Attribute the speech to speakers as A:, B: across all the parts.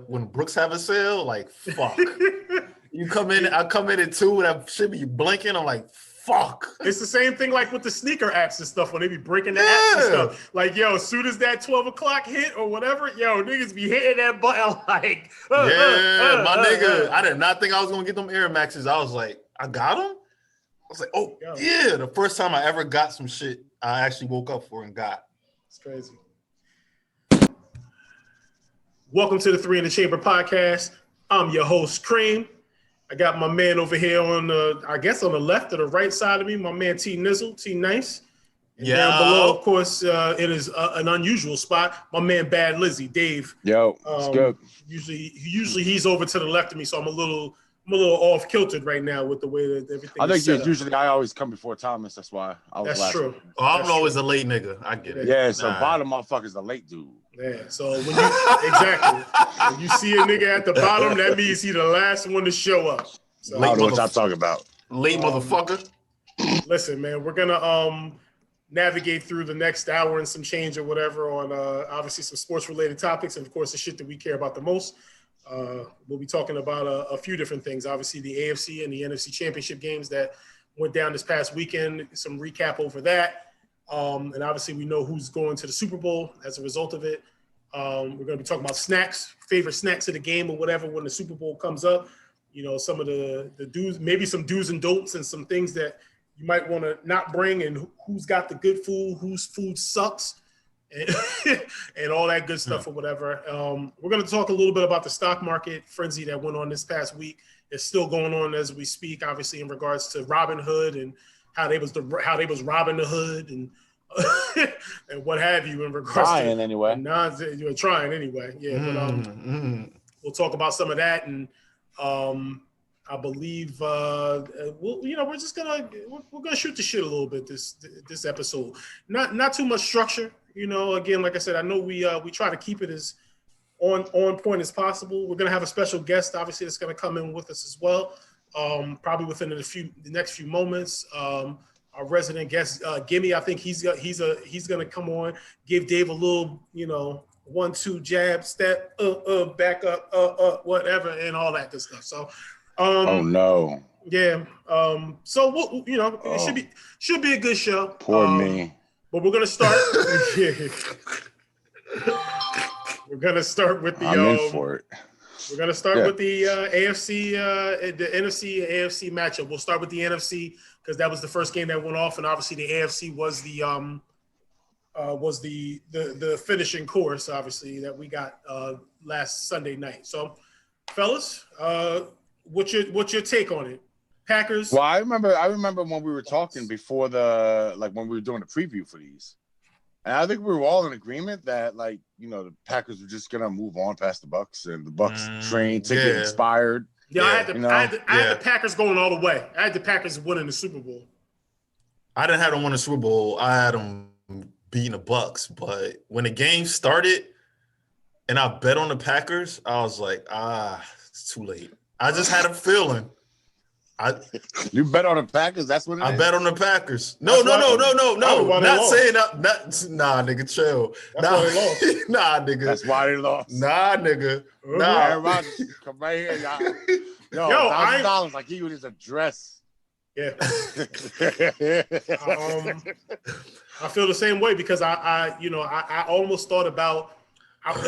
A: when Brooks have a sale, like fuck. You come in, I come in at 2, and I should be blinking. I'm like, fuck.
B: It's the same thing like with the sneaker apps and stuff when they be breaking the apps and stuff. Like, yo, as soon as that 12 o'clock hit or whatever, yo, niggas be hitting that button like,
A: my nigga. I did not think I was gonna get them Air Maxes. I was like, I got them. I was like, oh yeah. The first time I ever got some shit, I actually woke up for and got.
B: It's crazy. Welcome to the 3 in the Chamber podcast. I'm your host, Cream. I got my man over here on the, I guess on the left or the right side of me, my man T Nizzle, T Nice. And down below, of course, it is an unusual spot. My man Bad Lizzy, Dave.
C: Yo, it's good.
B: Usually he's over to the left of me, so I'm a little off kiltered right now with the way that everything.
C: I think usually I always come before Thomas. That's why I was.
B: That's true.
A: Oh, I'm always a late nigga. I get it.
C: Yeah, so bottom motherfucker's the late dude.
B: Yeah, so when you see a nigga at the bottom, that means he's the last one to show up. So,
C: I don't know what y'all talking about.
A: Late motherfucker.
B: Listen, man, we're gonna navigate through the next hour and some change or whatever on obviously some sports related topics and of course the shit that we care about the most. We'll be talking about a few different things. Obviously the AFC and the NFC championship games that went down this past weekend. Some recap over that. And obviously we know who's going to the Super Bowl as a result of it. We're going to be talking about snacks, favorite snacks of the game or whatever when the Super Bowl comes up. You know, some of the do's, maybe some do's and don'ts and some things that you might want to not bring and who's got the good food, whose food sucks and, and all that good stuff or whatever. We're going to talk a little bit about the stock market frenzy that went on this past week. It's still going on as we speak, obviously in regards to Robin Hood and how they was robbing the hood and and what have you in regards
C: trying
B: to
C: anyway.
B: You're trying anyway. Yeah, but we'll talk about some of that and I believe we're just gonna shoot the shit a little bit this episode. Not too much structure, you know. Again, like I said, I know we try to keep it as on point as possible. We're gonna have a special guest, obviously, that's gonna come in with us as well. Probably within the next few moments. Our resident guest, Guimy, I think he's gonna come on, give Dave a little, 1-2 jab, step, back up, whatever, and all that good stuff. So,
C: oh no,
B: yeah. So it should be a good show.
C: Poor me.
B: But we're gonna start. We're gonna start with the.
C: I'm in for it.
B: We're going to start with the AFC, the NFC AFC matchup. We'll start with the NFC because that was the first game that went off, and obviously the AFC was the finishing course, obviously, that we got last Sunday night. So, fellas, what's your take on it? Packers.
C: Well, I remember when we were talking before when we were doing the preview for these. And I think we were all in agreement that, the Packers were just gonna move on past the Bucs, and the Bucs train ticket expired.
B: Yeah, I had the Packers going all the way. I had the Packers winning the Super Bowl.
A: I didn't have them win the Super Bowl. I had them beating the Bucs. But when the game started, and I bet on the Packers, I was like, it's too late. I just had a feeling.
C: You bet on the Packers? That's what it is?
A: I bet on the Packers. No. Not saying that. Nah, nigga, chill. Nah, nigga.
C: That's why they lost.
A: Nah, nigga. Nah.
C: Aaron Rodgers, come right here, y'all. Yo, $1,000 like he was his address.
B: Yeah. I feel the same way because I almost thought about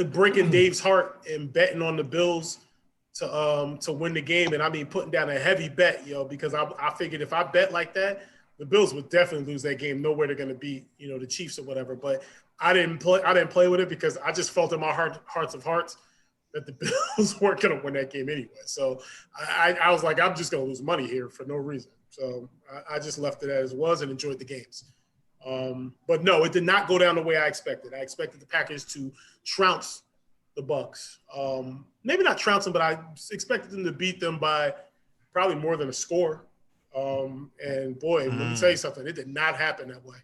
B: breaking Dave's heart and betting on the Bills to win the game, and I mean putting down a heavy bet, because I figured if I bet like that, the Bills would definitely lose that game. Nowhere they're going to beat, the Chiefs or whatever. But I didn't play with it because I just felt in my hearts of hearts that the Bills weren't going to win that game anyway. So I was like, I'm just going to lose money here for no reason. So I just left it as it was and enjoyed the games. But no, it did not go down the way I expected. I expected the Packers to trounce the Bucs. Maybe not trounce them, but I expected them to beat them by probably more than a score. And boy, let me tell you something, it did not happen that way.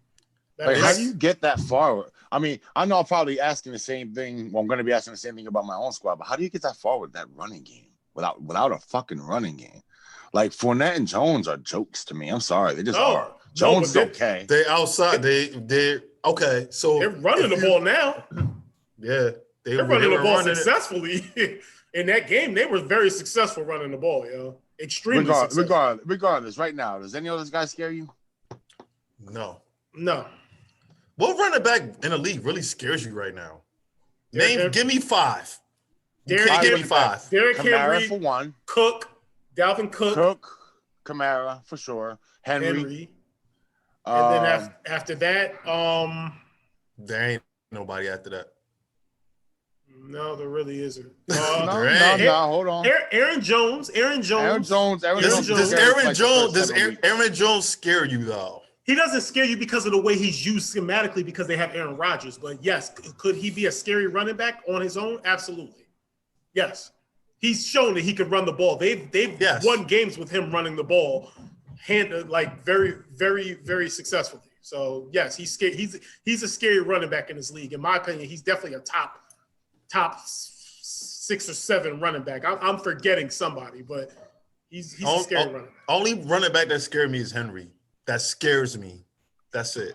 C: How do you get that far? I mean, I know I'm probably asking the same thing. Well, I'm going to be asking the same thing about my own squad, but how do you get that far with that running game without a fucking running game? Like Fournette and Jones are jokes to me. I'm sorry, they just are. Jones is okay.
A: They outside. They're okay. So
B: they're running the ball now.
A: Yeah.
B: They're running the ball successfully. in that game, they were very successful running the ball, yo. Extremely successful.
C: Regardless, right now, does any of those guys scare you?
A: No. What running back in the league really scares you right now? Give me 5.
B: Give me 5. Derrick Henry
C: for one.
B: Cook, Dalvin Cook,
C: Kamara for sure. Henry.
B: And then after that,
A: there ain't nobody after that.
B: No, there really isn't.
C: No, hold on.
B: Aaron Jones.
A: Does Aaron Jones scare you though?
B: He doesn't scare you because of the way he's used schematically because they have Aaron Rodgers. But yes, could he be a scary running back on his own? Absolutely. Yes. He's shown that he could run the ball. They've won games with him running the ball, very, very, very successfully. So yes, he's scary. He's a scary running back in this league. In my opinion, he's definitely a top 6 or 7 running back. I'm forgetting somebody, but he's a scary running back.
A: Only running back that scared me is Henry. That scares me. That's it.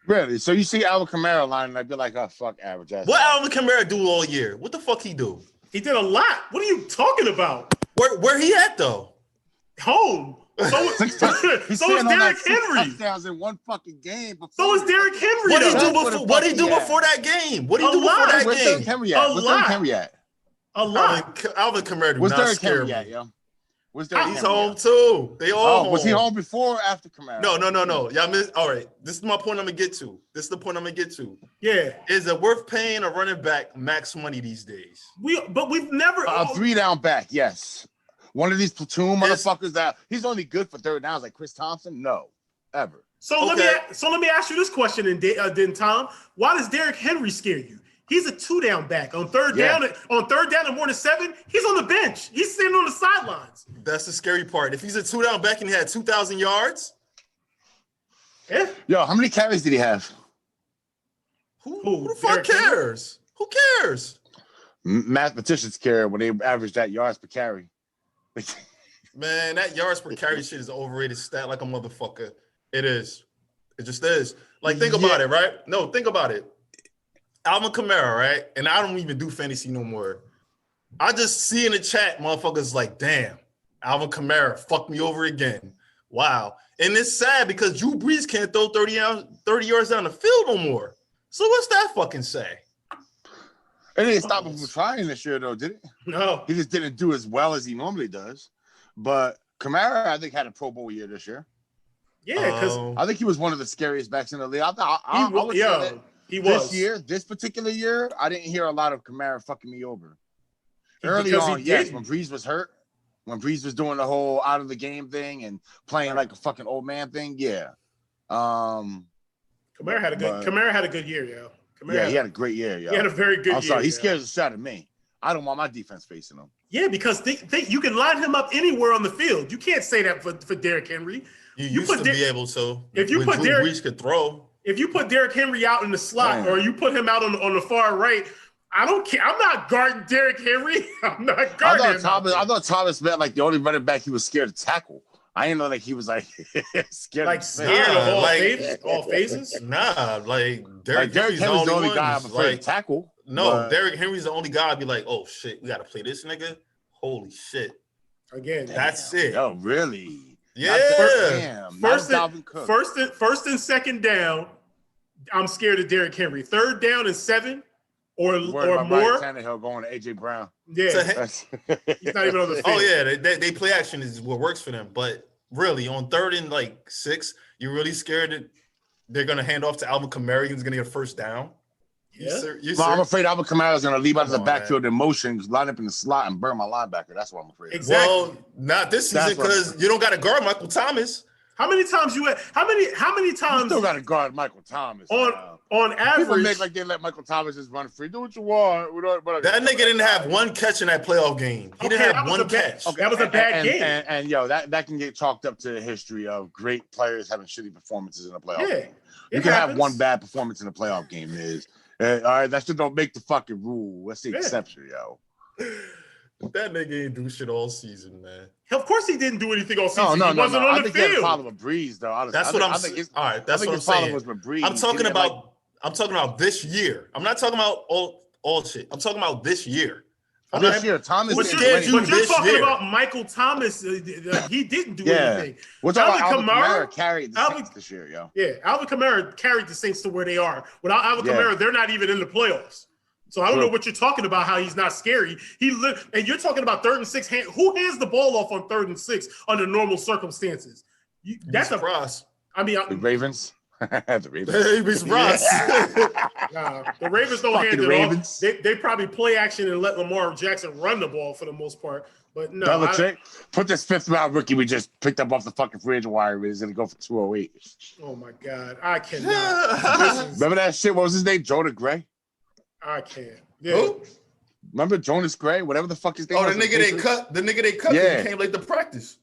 C: Really? So you see Alvin Kamara line and I'd be like, oh, fuck average ass.
A: What Alvin Kamara do all year? What the fuck he do?
B: He did a lot. What are you talking about?
A: Where he at though?
B: Home. So is Derrick Henry.
C: Touchdowns in one fucking game.
B: So is Derrick Henry.
A: What he do before that game? What he do before that game?
C: Where's Derrick Henry at?
B: A lot.
A: Alvin Kamara do
C: Where's
A: not
C: Derrick
A: scare
C: Henry
A: me.
C: At, yo?
A: He's home too. They all home.
C: Was he home before or after Kamara?
A: No. Y'all missed. All right. This is my point I'm going to get to.
B: Yeah.
A: Is it worth paying a running back max money these days?
B: We've never.
C: A 3-down back, yes. One of these platoon motherfuckers that he's only good for third downs like Chris Thompson? No. Ever.
B: So let me ask you this question then Tom. Why does Derrick Henry scare you? He's a 2-down back. On third down and more than 7, he's on the bench. He's sitting on the sidelines.
A: That's the scary part. If he's a 2-down back and he had 2,000 yards.
B: Yeah.
C: Yo, how many carries did he have?
A: Who the fuck cares? Who cares?
C: Mathematicians care when they average that yards per carry.
A: Man, that yards per carry shit is an overrated stat like a motherfucker. It is. It just is. Like, think about it, right? No, think about it. Alvin Kamara, right? And I don't even do fantasy no more. I just see in the chat, motherfuckers like, damn, Alvin Kamara fucked me over again. Wow. And it's sad because Drew Brees can't throw 30 yards down the field no more. So what's that fucking say?
C: It didn't stop him from trying this year, though, did it?
B: No.
C: He just didn't do as well as he normally does. But Kamara, I think, had a Pro Bowl year this year.
B: Yeah, because
C: I think he was one of the scariest backs in the league.
B: He was.
C: This particular year, I didn't hear a lot of Kamara fucking me over. Early on, yes, when Brees was hurt, when Brees was doing the whole out of the game thing and playing like a fucking old man thing, yeah.
B: Kamara had a good year, yo.
C: He had a great year, yo.
B: He had a very good year.
C: I'm sorry, he scares the shit out of me. I don't want my defense facing him.
B: Yeah, because you can line him up anywhere on the field. You can't say that for Derrick Henry.
A: You used to be able to.
B: If you put
A: Drew Brees could throw.
B: If you put Derrick Henry out in the slot or you put him out on the far right, I don't care. I'm not guarding Derrick Henry. I'm not guarding him.
C: I thought Thomas meant like the only running back he was scared to tackle. I didn't know that he was like scared.
B: Like scared of all phases?
A: Nah, like
C: Derrick Henry's the only guy I'm afraid to tackle.
A: No, Derrick Henry's the only guy I'd be like, oh shit, we gotta play this nigga. Holy shit.
B: Again.
A: That's it.
C: Oh, really?
A: Yeah.
B: First and second down, I'm scared of Derrick Henry. Third down and 7 or more.
C: Tannehill going to AJ Brown.
B: Yeah. He's not even on the field.
A: Oh yeah, they play action is what works for them. But really, on 3rd and like 6, you're really scared that they're gonna hand off to Alvin Kamara. He's gonna get a first down.
B: Yeah.
C: I'm afraid Alvin Kamara is going to leave out of the backfield in motion, line up in the slot, and burn my linebacker. That's what I'm afraid of.
B: Exactly.
A: Well, not this season because you don't got to guard Michael Thomas.
B: How many times How many times?
C: You still got to guard Michael Thomas.
B: On average,
C: people make like they let Michael Thomas just run free. Do what you want.
A: That nigga didn't have one catch in that playoff game. He didn't have one catch.
B: That was a bad game.
C: And yo, that can get chalked up to the history of great players having shitty performances in a playoff game. You can have one bad performance in a playoff game. All right, that shit don't make the fucking rule. That's the exception, yo.
A: That nigga ain't do shit all season, man.
B: Of course he didn't do anything all season.
C: No.
B: He wasn't on the field.
C: He had a problem with Breeze, though.
A: That's what I'm saying. All right, that's what I'm saying. I'm talking about this year. I'm not talking about all shit. I'm talking about this year.
C: This year, Thomas
B: But
C: didn't
A: scared
C: do
A: you
C: anything.
B: you're talking
A: year.
B: about Michael Thomas. He didn't do anything.
C: We're talking
B: Alvin
C: about Alvin
B: Kamara
C: Kamara carried the Saints this year, yo.
B: Yeah, Alvin Kamara carried the Saints to where they are. Without Alvin Kamara, they're not even in the playoffs. So I don't know what you're talking about, how he's not scary. And you're talking about 3rd and 6. Who hands the ball off on 3rd and 6 under normal circumstances? That's a
A: cross.
B: I mean,
C: The Ravens. The Ravens.
A: Davis Ross.
B: the Ravens don't hand it off. They probably play action and let Lamar Jackson run the ball for the most part. But no,
C: Belichick, put this 5th round rookie we just picked up off the fucking fridge wire. Is gonna go for 208.
B: Oh my God, I cannot.
C: Remember that shit? What was his name? Jonah Gray.
B: I can't. Yeah.
A: Who?
C: Remember Jonas Gray? Whatever the fuck his name was.
A: The nigga they cut. The nigga they cut.
C: Yeah.
A: He came late to practice.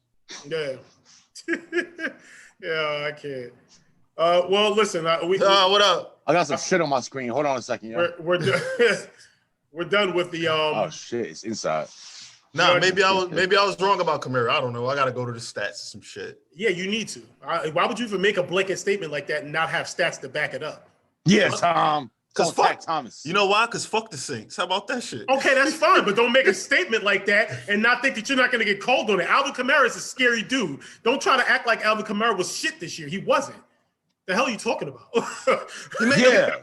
B: Yeah. Yeah, I can't. Well, listen.
A: What up?
C: I got some shit on my screen. Hold on a second, yo.
B: We're done. We're done with the.
C: Oh shit! It's inside.
A: Nah, maybe I was wrong about Kamara. I don't know. I gotta go to the stats and some shit.
B: Yeah, you need to. Why would you even make a blanket statement like that and not have stats to back it up?
C: Yes,
A: Because
C: fuck Thomas.
A: You know why? Because fuck the Saints. How about that shit?
B: Okay, that's fine, but don't make a statement like that and not think that you're not going to get called on it. Alvin Kamara is a scary dude. Don't try to act like Alvin Kamara was shit this year. He wasn't. The hell are you talking about?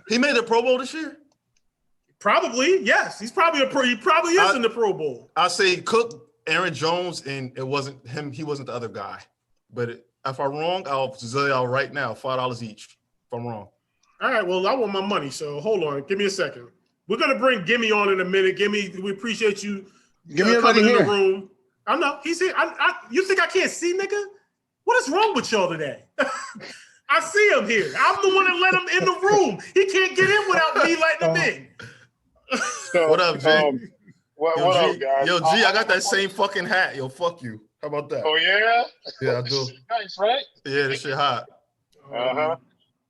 A: He made the Pro Bowl this year?
B: Probably, yes. He probably is in the Pro Bowl.
A: I say Cook, Aaron Jones, and it wasn't him. He wasn't the other guy. But if I'm wrong, I'll tell y'all right now, $5 each if I'm wrong.
B: All right, well, I want my money, so hold on. Give me a second. We're going to bring Guimy on in a minute. Guimy, we appreciate you coming in the room. I know. He's here. You think I can't see, nigga? What is wrong with y'all today? I see him here. I'm the one that let him in the room. He can't get in without me letting him in.
D: So,
A: what up, G?
D: What up, guys?
A: Yo, G, I got that same fucking hat. Yo, fuck you. How about that?
D: Oh, yeah?
A: Yeah, I do.
D: Nice, right?
A: Yeah, this shit hot.
D: Uh-huh.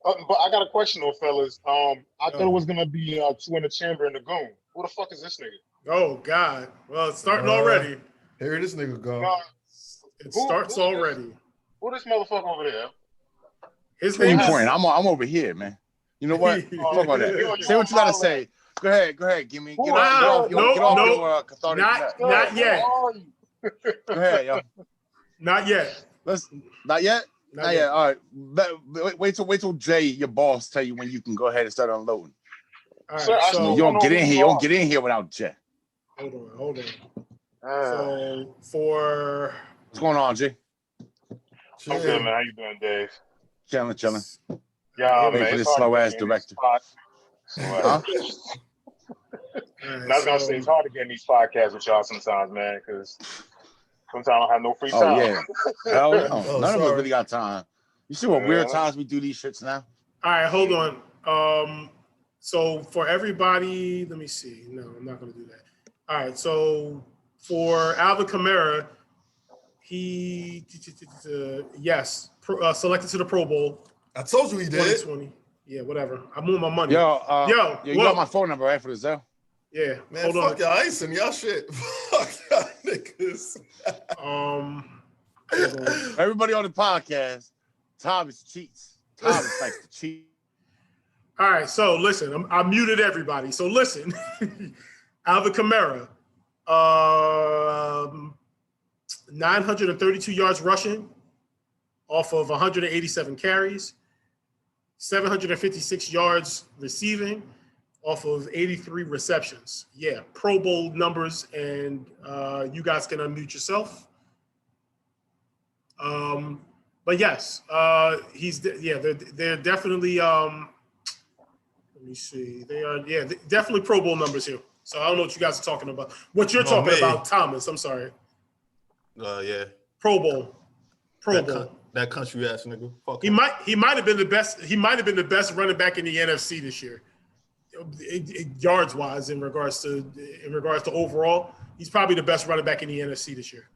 D: But I got a question, though, fellas. I thought it was going to be 2 in the chamber and the goon. Who the fuck is this nigga?
B: Oh, God. Well, it's starting already.
A: Here this nigga go.
B: It starts already.
D: Who this motherfucker over there?
B: His name is...
C: I'm over here, man. You know what? Fuck all that. Say what you got to say. Go ahead. Give me. Get off your cathartic.
B: Not yet.
C: Go ahead, yo.
B: Not yet.
C: Not yet? Not yet. All right. Wait till Jay, your boss, tell you when you can go ahead and start unloading.
B: All right, so
C: you don't get in here. You don't get in here without Jay.
B: Hold on. So for
C: what's going on, Jay?
D: I'm good, man. How you doing, Dave?
C: Chilling.
D: Yeah,
C: wait
D: man.
C: for this slow ass director.
D: Huh? I was gonna say it's hard to get in these podcasts with y'all sometimes, man, because sometimes I don't have no free time.
C: Oh yeah. Hell no. None of us really got time. You see what weird times we do these shits now?
B: All right, hold on. So for everybody, let me see. No, I'm not gonna do that. All right, so for Alvin Kamara, he selected to the Pro Bowl.
A: I told you he did.
B: 2020. Yeah, whatever. I'm moving my money.
C: Yo, you got my phone number, right, for the Zelle?
B: Yeah.
A: Man,
B: hold
A: fuck y'all icing y'all shit. Fuck y'all niggas.
C: Everybody on the podcast, Thomas cheats. Thomas likes to cheat.
B: All right, so listen, I muted everybody. So listen, Alvin Kamara, 932 yards rushing off of 187 carries, 756 yards receiving off of 83 receptions. Yeah, Pro Bowl numbers, and you guys can unmute yourself. But yes, they're definitely. Let me see. They are definitely Pro Bowl numbers here. So I don't know what you guys are talking about. What you're talking about, Thomas? I'm sorry.
A: Yeah.
B: Pro Bowl. Bowl.
A: That country ass nigga. Fuck
B: he
A: him.
B: might have been the best. He might have been the best running back in the NFC this year, yards wise. In regards to overall, he's probably the best running back in the NFC this year.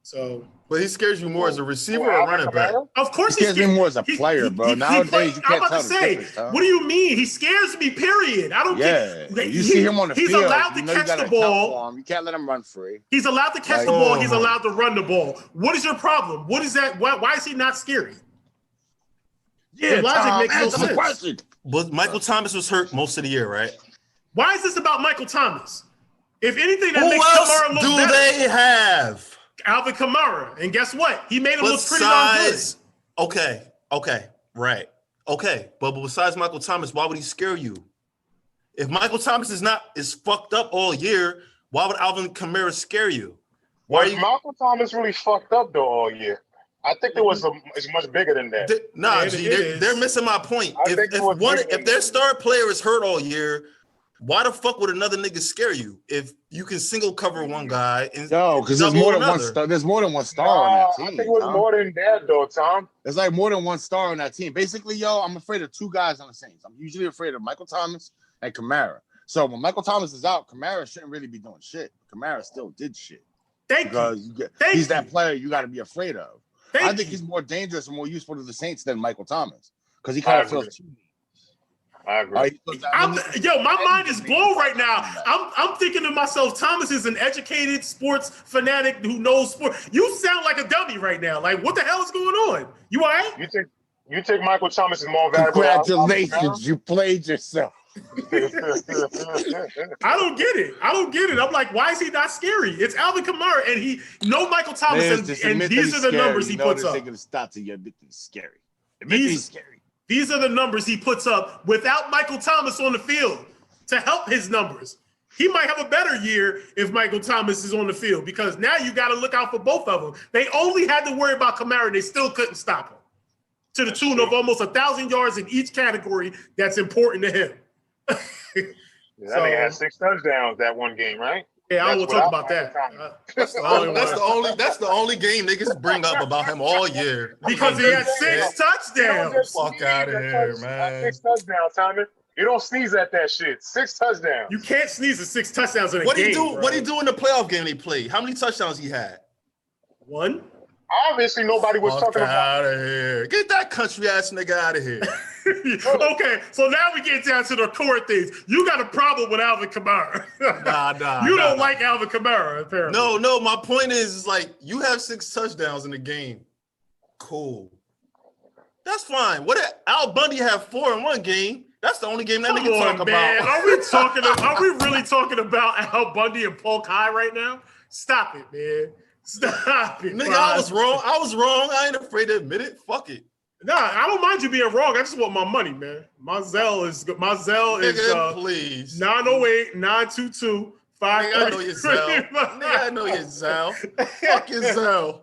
B: So,
A: but he scares you more as a receiver or a running back?
B: Of course,
C: he scares me more as a player, bro. Nowadays, you can't tell the difference.
B: What do you mean? He scares me. Period. I don't get.
C: You see him on the field.
B: He's allowed to catch the ball.
C: You can't let him run free.
B: He's allowed to catch the ball. He's allowed to run the ball. What is your problem? What is that? Why is he not scary?
C: Yeah,
B: the logic makes no sense.
C: Question.
A: But Michael Thomas was hurt most of the year, right?
B: Why is this about Michael Thomas? If anything, that
A: Who
B: makes
A: else
B: Kamara look
A: do
B: better.
A: they have?
B: Alvin Kamara. And guess what? He made him look pretty darn good.
A: Okay, right. Okay, but besides Michael Thomas, why would he scare you? If Michael Thomas is fucked up all year, why would Alvin Kamara scare you?
D: Was Michael Thomas really fucked up though all year? I think it's much bigger than that.
A: They're missing my point. If their star player is hurt all year, why the fuck would another nigga scare you if you can single cover one guy?
C: Because there's more than one star. There's more than one star on that team.
D: I think it was more than that though, Tom.
C: There's like more than one star on that team. Basically, I'm afraid of two guys on the Saints. I'm usually afraid of Michael Thomas and Kamara. So when Michael Thomas is out, Kamara shouldn't really be doing shit. Kamara still did shit. He's that player you got to be afraid of. I think he's more dangerous and more useful to the Saints than Michael Thomas because he kind of feels too.
D: I agree.
B: My mind is blown right now. I'm thinking to myself, Thomas is an educated sports fanatic who knows sports. You sound like a dummy right now. Like, what the hell is going on? You all right?
D: You think Michael Thomas is more valuable?
C: Congratulations, you played yourself.
B: I don't get it. I'm like, why is he not scary? It's Alvin Kamara, and Michael Thomas, and these are the numbers he puts up.
C: Scary.
B: These are the numbers he puts up without Michael Thomas on the field to help his numbers. He might have a better year if Michael Thomas is on the field because now you got to look out for both of them. They only had to worry about Kamara, and they still couldn't stop him to the tune of almost 1,000 yards in each category that's important to him.
D: That nigga had 6 touchdowns that one game, right?
B: Yeah, I will talk about that.
A: That's the only game niggas bring up about him all year.
B: Because he had 6 touchdowns.
A: Fuck out of here, man.
D: 6 touchdowns, Tommy. You don't sneeze at that shit. 6 touchdowns.
B: You can't sneeze at 6 touchdowns in a game.
A: What did he do in the playoff game they played? How many touchdowns he had?
B: 1.
D: Obviously, nobody was talking about.
A: Out of here! Get that country ass nigga out of here.
B: Okay, so now we get down to the core things. You got a problem with Alvin Kamara. You don't like Alvin Kamara, apparently.
A: No. My point is like you have 6 touchdowns in the game. Cool. That's fine. What did Al Bundy have 4 in one game? That's the only game that nigga talk about.
B: Are we really talking about Al Bundy and Polk High right now? Stop it, man. Stop it,
A: nigga. I was wrong. I ain't afraid to admit it. Fuck it.
B: Nah, I don't mind you being wrong. I just want my money, man. My Zelle is
A: please
B: 908-922-5.
A: I know your Zelle. Nigga, I know your Zelle. Fuck your Zelle.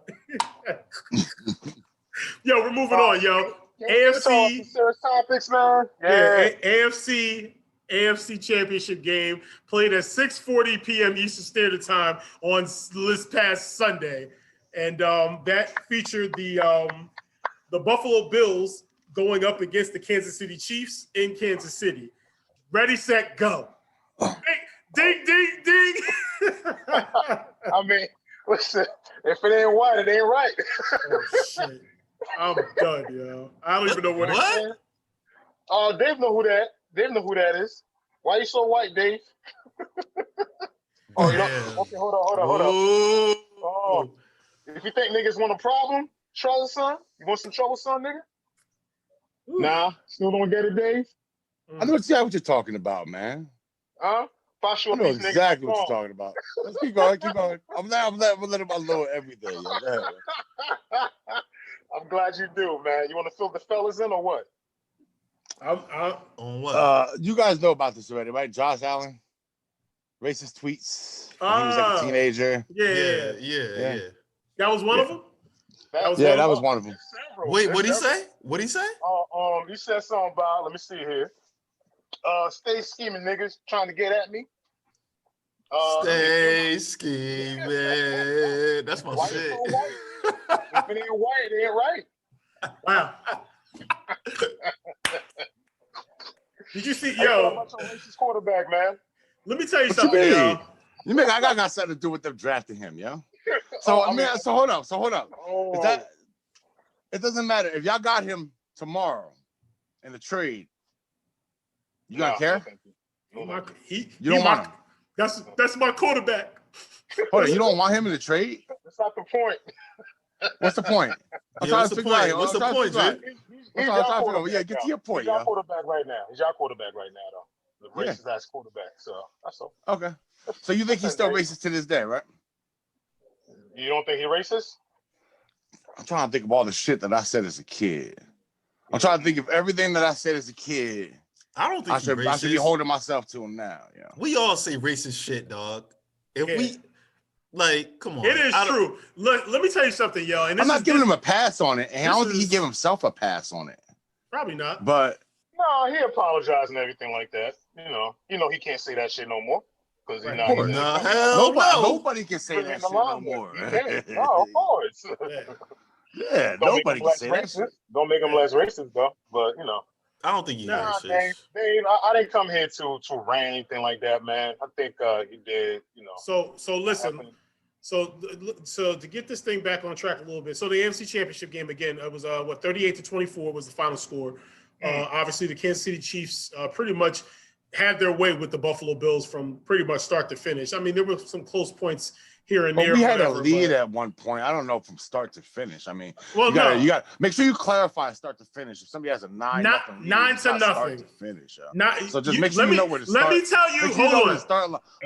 B: Yo, we're moving on, yo. AFC.
D: Topics, man.
B: Yeah, AFC Championship game played at 6:40 p.m. Eastern Standard Time on this past Sunday, and that featured the Buffalo Bills going up against the Kansas City Chiefs in Kansas City. Ready, set, go. Ding, ding, ding.
D: I mean, listen, if it ain't white, it ain't right.
B: Oh, shit. I'm done, yo. I don't even know what it is.
D: Dave know who that. Dave know who that is. Why you so white, Dave? Oh, you don't? Okay, hold on. Oh, if you think niggas want a problem, trouble, son? You want some trouble, son, nigga? Ooh. Nah, still don't get it, Dave?
C: I know exactly what you're talking about, man.
D: I know
C: exactly what you're talking about. Let's keep going. I'm letting him unload everything.
D: I'm glad you do, man. You want to fill the fellas in or what?
A: On what?
C: You guys know about this already, right? Josh Allen, racist tweets. He was like a teenager.
A: Yeah.
B: That was one of them?
C: That was one of them.
A: Wait, what'd he say? He
D: said something about, let me see here. Stay scheming, niggas, trying to get at me.
A: Stay scheming. That's my shit.
D: So white? If it ain't white, it ain't right.
B: Wow. Did you see, yo?
D: Racist quarterback, man.
B: Let me tell you something, yo.
C: You mean I got something to do with them drafting him, yo? So hold up.
D: Oh.
C: It doesn't matter if y'all got him tomorrow in the trade. You don't care?
B: You don't want him. That's my quarterback.
C: Hold on, you don't want him in the trade?
D: That's not the point.
C: What's the point? I'm trying to figure out.
A: What's the point, dude?
C: Yeah, get to your point.
D: He's your quarterback right now. He's your quarterback right now, though. The racist ass quarterback. So that's all.
C: Okay. So you think he's still racist to this day, right?
D: You don't think he racist?
C: I'm trying to think of all the shit that I said as a kid. I'm trying to think of everything that I said as a kid.
A: I don't think
C: I should be holding myself to him now. Yeah.
A: We all say racist shit, dog. If we like, come on.
B: It is true. Look, let me tell you something, yo. And
C: I'm not giving him a pass on it, and I don't think he gave himself a pass on it.
B: Probably not.
C: But
D: no, he apologized and everything like that. You know, he can't say that shit no more because he's not.
C: Nobody can say that shit no more.
D: No, of course.
C: Yeah, nobody can say that shit.
D: Don't make him less racist, though. But
A: I don't think he's racist.
D: I didn't come here to rant anything like that, man. I think he did.
B: So listen. So to get this thing back on track a little bit. So the AFC Championship game again, it was 38-24 was the final score. Obviously, the Kansas City Chiefs pretty much had their way with the Buffalo Bills from pretty much start to finish. I mean, there were some close points here and there.
C: We had a lead at one point. I don't know from start to finish. I mean, you got to make sure you clarify start to finish. If somebody has a 9-0
B: to
C: finish.
B: So
C: just make sure you know where to start.
B: Let me tell you, hold on.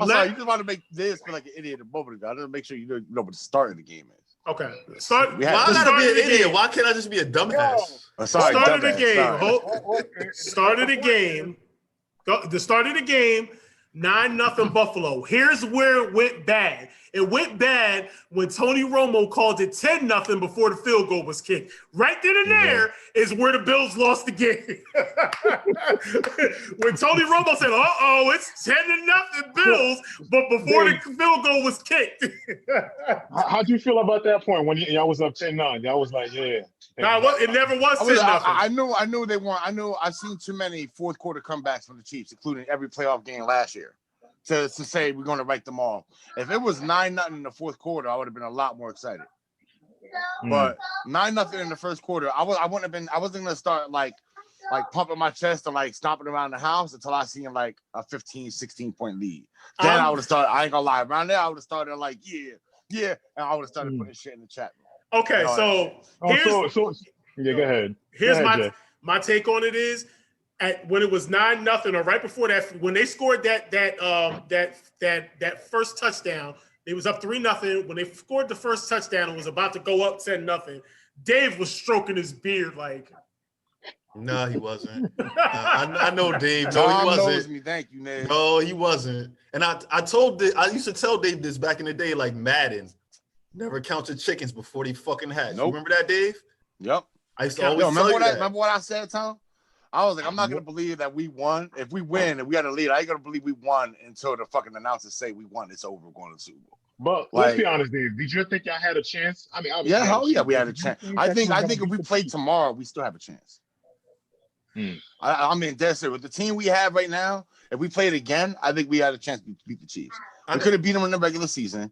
C: Sorry, you just want to make this feel like an idiot a moment ago. I just make sure you know what the start of the game is.
B: Okay.
A: Why I gotta be an idiot? Why can't I just be a dumbass?
B: Start of the game. Start of the game. The start of the game. 9-0 Buffalo. Here's where it went bad. It went bad when Tony Romo called it 10-0 before the field goal was kicked. Right then and there is where the Bills lost the game. When Tony Romo said, it's 10-0 Bills, but before the field goal was kicked.
D: How'd you feel about that point when y'all was up 10-9? Y'all was like, yeah.
B: It never was 10-0.
C: I knew they weren't. I've seen too many fourth quarter comebacks from the Chiefs, including every playoff game last year, to say we're going to write them off. If it was 9-0 in the fourth quarter, I would have been a lot more excited. But 9-0 in the first quarter, I wasn't going to start like pumping my chest or like stomping around the house until I seen like a 15, 16 point lead. Then I would have started. I ain't gonna lie. Around there, I would have started like yeah, and I would have started putting shit in the chat.
B: Okay,
D: go ahead.
B: Here's my take on it is when it was 9-0 or right before that, when they scored that first touchdown, it was up 3-0. When they scored the first touchdown and was about to go up 10-0, Dave was stroking his beard like.
A: No, he wasn't. I know Dave. No, he wasn't.
C: Knows me. Thank you, Nate.
A: No, he wasn't. And I used to tell Dave this back in the day, like Madden. Never count your chickens before they fucking hatch.
C: Nope.
A: You remember that, Dave?
C: Yep.
A: I used to always tell you that.
C: Remember what I said, Tom? I was like, I'm not gonna believe that we won. If we win and we got a lead, I ain't gonna believe we won until the fucking announcers say we won. It's over. We're going to the Super Bowl.
D: But let's be honest, Dave. Did you think y'all had a chance? I mean,
C: we had a chance. I think if we played tomorrow, we still have a chance. I mean, that's it. With the team we have right now, if we played again, I think we had a chance to beat the Chiefs. We could have beat them in the regular season.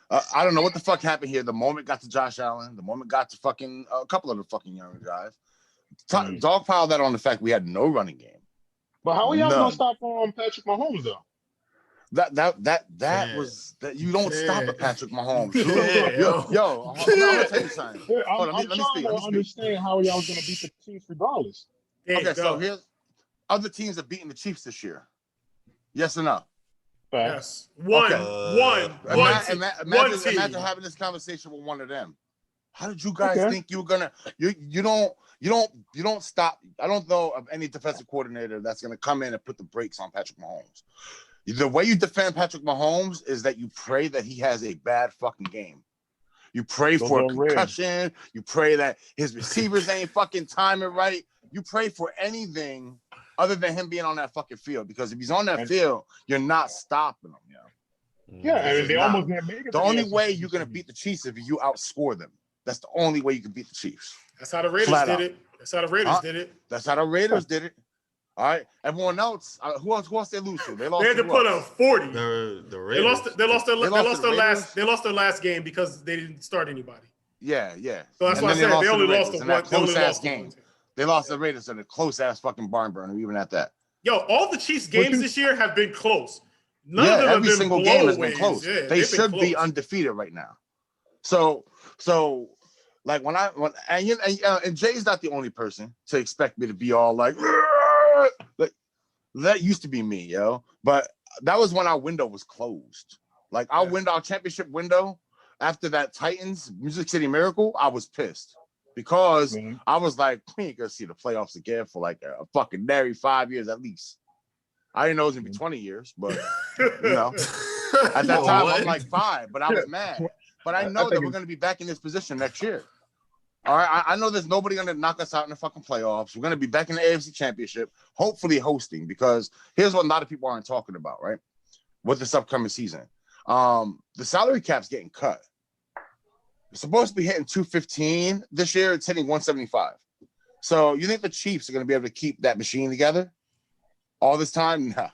C: I don't know what the fuck happened here. The moment got to Josh Allen, the moment got to fucking a couple of the fucking younger guys. Dogpile that on the fact we had no running game.
D: But how are y'all gonna stop Patrick Mahomes though?
C: That was that you don't stop at Patrick Mahomes. Yo, I'm gonna tell you something.
D: I'm trying to understand how y'all gonna beat the Chiefs regardless.
C: Okay, so here's other teams have beaten the Chiefs this year. Yes or no?
B: Yes. One team.
C: Imagine having this conversation with one of them. How did you guys think you were gonna? You don't stop. I don't know of any defensive coordinator that's gonna come in and put the brakes on Patrick Mahomes. The way you defend Patrick Mahomes is that you pray that he has a bad fucking game. You pray for a concussion. You pray that his receivers ain't fucking timing right. You pray for anything other than him being on that fucking field, because if he's on that field, you're not stopping him.
D: Yeah, and they almost didn't make it.
C: The only way you're gonna beat the Chiefs is if you outscore them. That's the only way you can beat the Chiefs.
B: That's how the Raiders did it. That's how the Raiders did it.
C: That's how the Raiders did it. All right. Everyone else, who else they lose to? They
B: had to put up 40.
A: The Raiders.
B: They lost their last game because they didn't start anybody.
C: Yeah.
B: So that's why I said they only lost the one
C: close ass game. They lost the Raiders in a close ass fucking barn burner, even at that.
B: Yo, all the Chiefs games this year have been close. None of them
C: every
B: have been
C: single game has been
B: blowaways.
C: close.
B: Yeah,
C: they should be undefeated right now. So like and Jay's not the only person to expect me to be all like that used to be me, yo. But that was when our window was closed. Like our championship window after that Titans Music City Miracle, I was pissed because I was like, we ain't gonna see the playoffs again for like a fucking nary 5 years at least. I didn't know it was gonna be 20 years, but you know, at that time I'm like 5, but I was mad. But I know that we're gonna be back in this position next year. All right, I know there's nobody gonna knock us out in the fucking playoffs. We're gonna be back in the AFC Championship, hopefully hosting, because here's what a lot of people aren't talking about, right? With this upcoming season. The salary cap's getting cut. It's supposed to be hitting 215 this year. It's hitting 175. So you think the Chiefs are going to be able to keep that machine together all this time? Nah.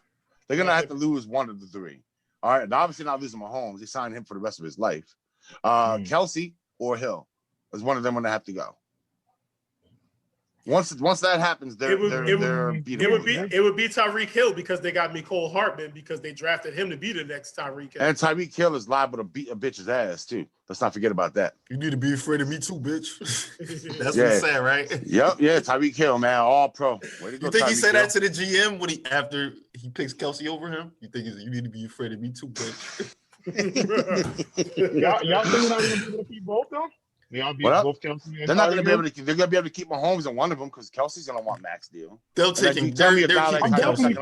C: They're going to have to lose one of the three. All right. And obviously not losing Mahomes. They signed him for the rest of his life. Kelsey or Hill is one of them going to have to go. Once that happens, they're beatable.
B: It would be Tyreek Hill because they got Mecole Hardman because they drafted him to be the next Tyreek Hill.
C: And Tyreek Hill is liable to beat a bitch's ass too. Let's not forget about that.
A: You need to be afraid of me too, bitch. That's what he said, right?
C: Yep, yeah, Tyreek Hill, man, all pro. Way to go,
A: you think
C: Tyreek
A: he said
C: Hill.
A: that to the GM after he picks Kelsey over him? You think you need to be afraid of me too, bitch?
D: y'all think they're not gonna be able to keep both though? Both Kelsey and
C: they're not going to be able to. They're going to be able to keep Mahomes in one of them because Kelsey's going to want max deal.
A: They'll take him. They're
D: keeping Kelsey.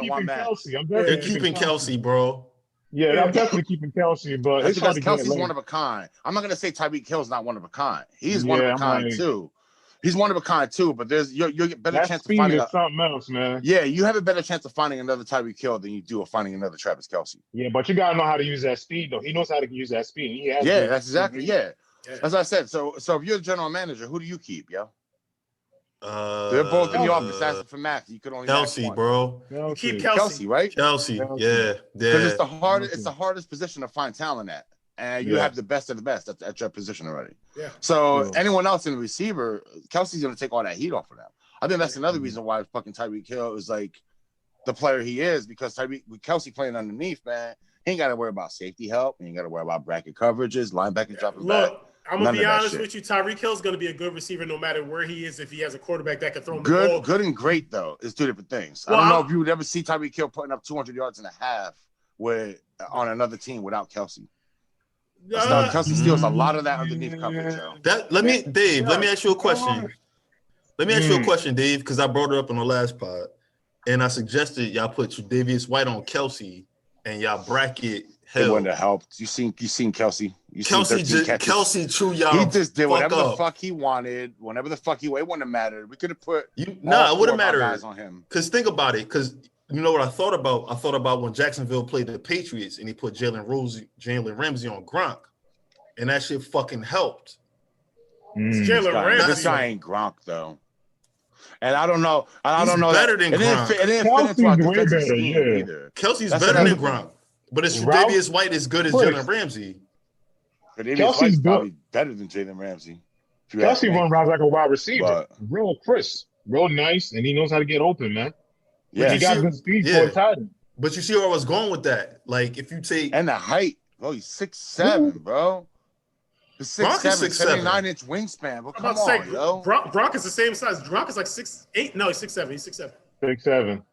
A: They're keeping Kelsey, bro.
D: Yeah, I'm definitely keeping Kelsey, but it's hard to
C: Kelsey's
D: get
C: one of a kind. I'm not going to say Tyreek Hill's not one of a kind. He's one of a kind too. He's one of a kind too. But there's you get better chance of finding
D: something else, man.
C: Yeah, you have a better chance of finding another Tyreek Hill than you do of finding another Travis Kelsey.
D: Yeah, but you got to know how to use that speed though. He knows how to use that speed.
C: That's exactly As I said, so if you're a general manager, who do you keep, yo? They're both in the office. That's for Max. You could only
A: Kelsey, bro.
B: You keep
C: Kelsey, right?
A: Kelsey. Yeah.
C: Because it's the hardest. It's the hardest position to find talent at, and you have the best of the best at your position already.
B: Yeah.
C: So anyone else in the receiver, Kelsey's gonna take all that heat off of them. I think that's another reason why fucking Tyreek Hill is like the player he is, because with Kelsey playing underneath, man, he ain't got to worry about safety help. He ain't got to worry about bracket coverages, linebackers dropping back.
B: I'm going to be honest with you. Tyreek Hill's going to be a good receiver no matter where he is if he has a quarterback that can throw him the ball.
C: Good and great, though, is two different things. I don't know if you would ever see Tyreek Hill putting up 200 yards and a half on another team without Kelsey. Kelsey steals a lot of that underneath coverage, yo.
A: Let me ask you a question. Let me ask you a question, Dave, because I brought it up on the last pod, and I suggested y'all put Tre'Davious White on Kelsey and y'all bracket Hill.
C: It wouldn't have helped. You seen Kelsey.
A: Kelsey chew y'all.
C: He just did whatever the fuck he wanted. Whenever the fuck it wouldn't have mattered. We could have put
A: it wouldn't matter
C: guys on him.
A: Because think about it. Because you know what I thought about? I thought about when Jacksonville played the Patriots and he put Jalen Ramsey on Gronk, and that shit fucking helped.
B: Jalen Ramsey.
C: This guy ain't Gronk though. And I don't know.
A: He's better than Gronk.
C: It didn't fit into our defensive scheme either.
A: Kelsey's better than Gronk. But is Tre'Davious White as good as Jalen Ramsey?
C: Kelsey's probably better than Jalen Ramsey.
D: Kelsey run routes like a wide receiver. Real crisp. Real nice. And he knows how to get open, man.
C: Yeah.
D: He got good speed for a tight end.
A: But you see where I was going with that. Like, if you take...
C: And the height. Oh, he's 6'7", bro. The 6'7", 79-inch wingspan. Well, come on, yo.
B: Gronk is the same size. Gronk is like 6'8". No, he's 6'7". He's 6'7".
D: 6'7".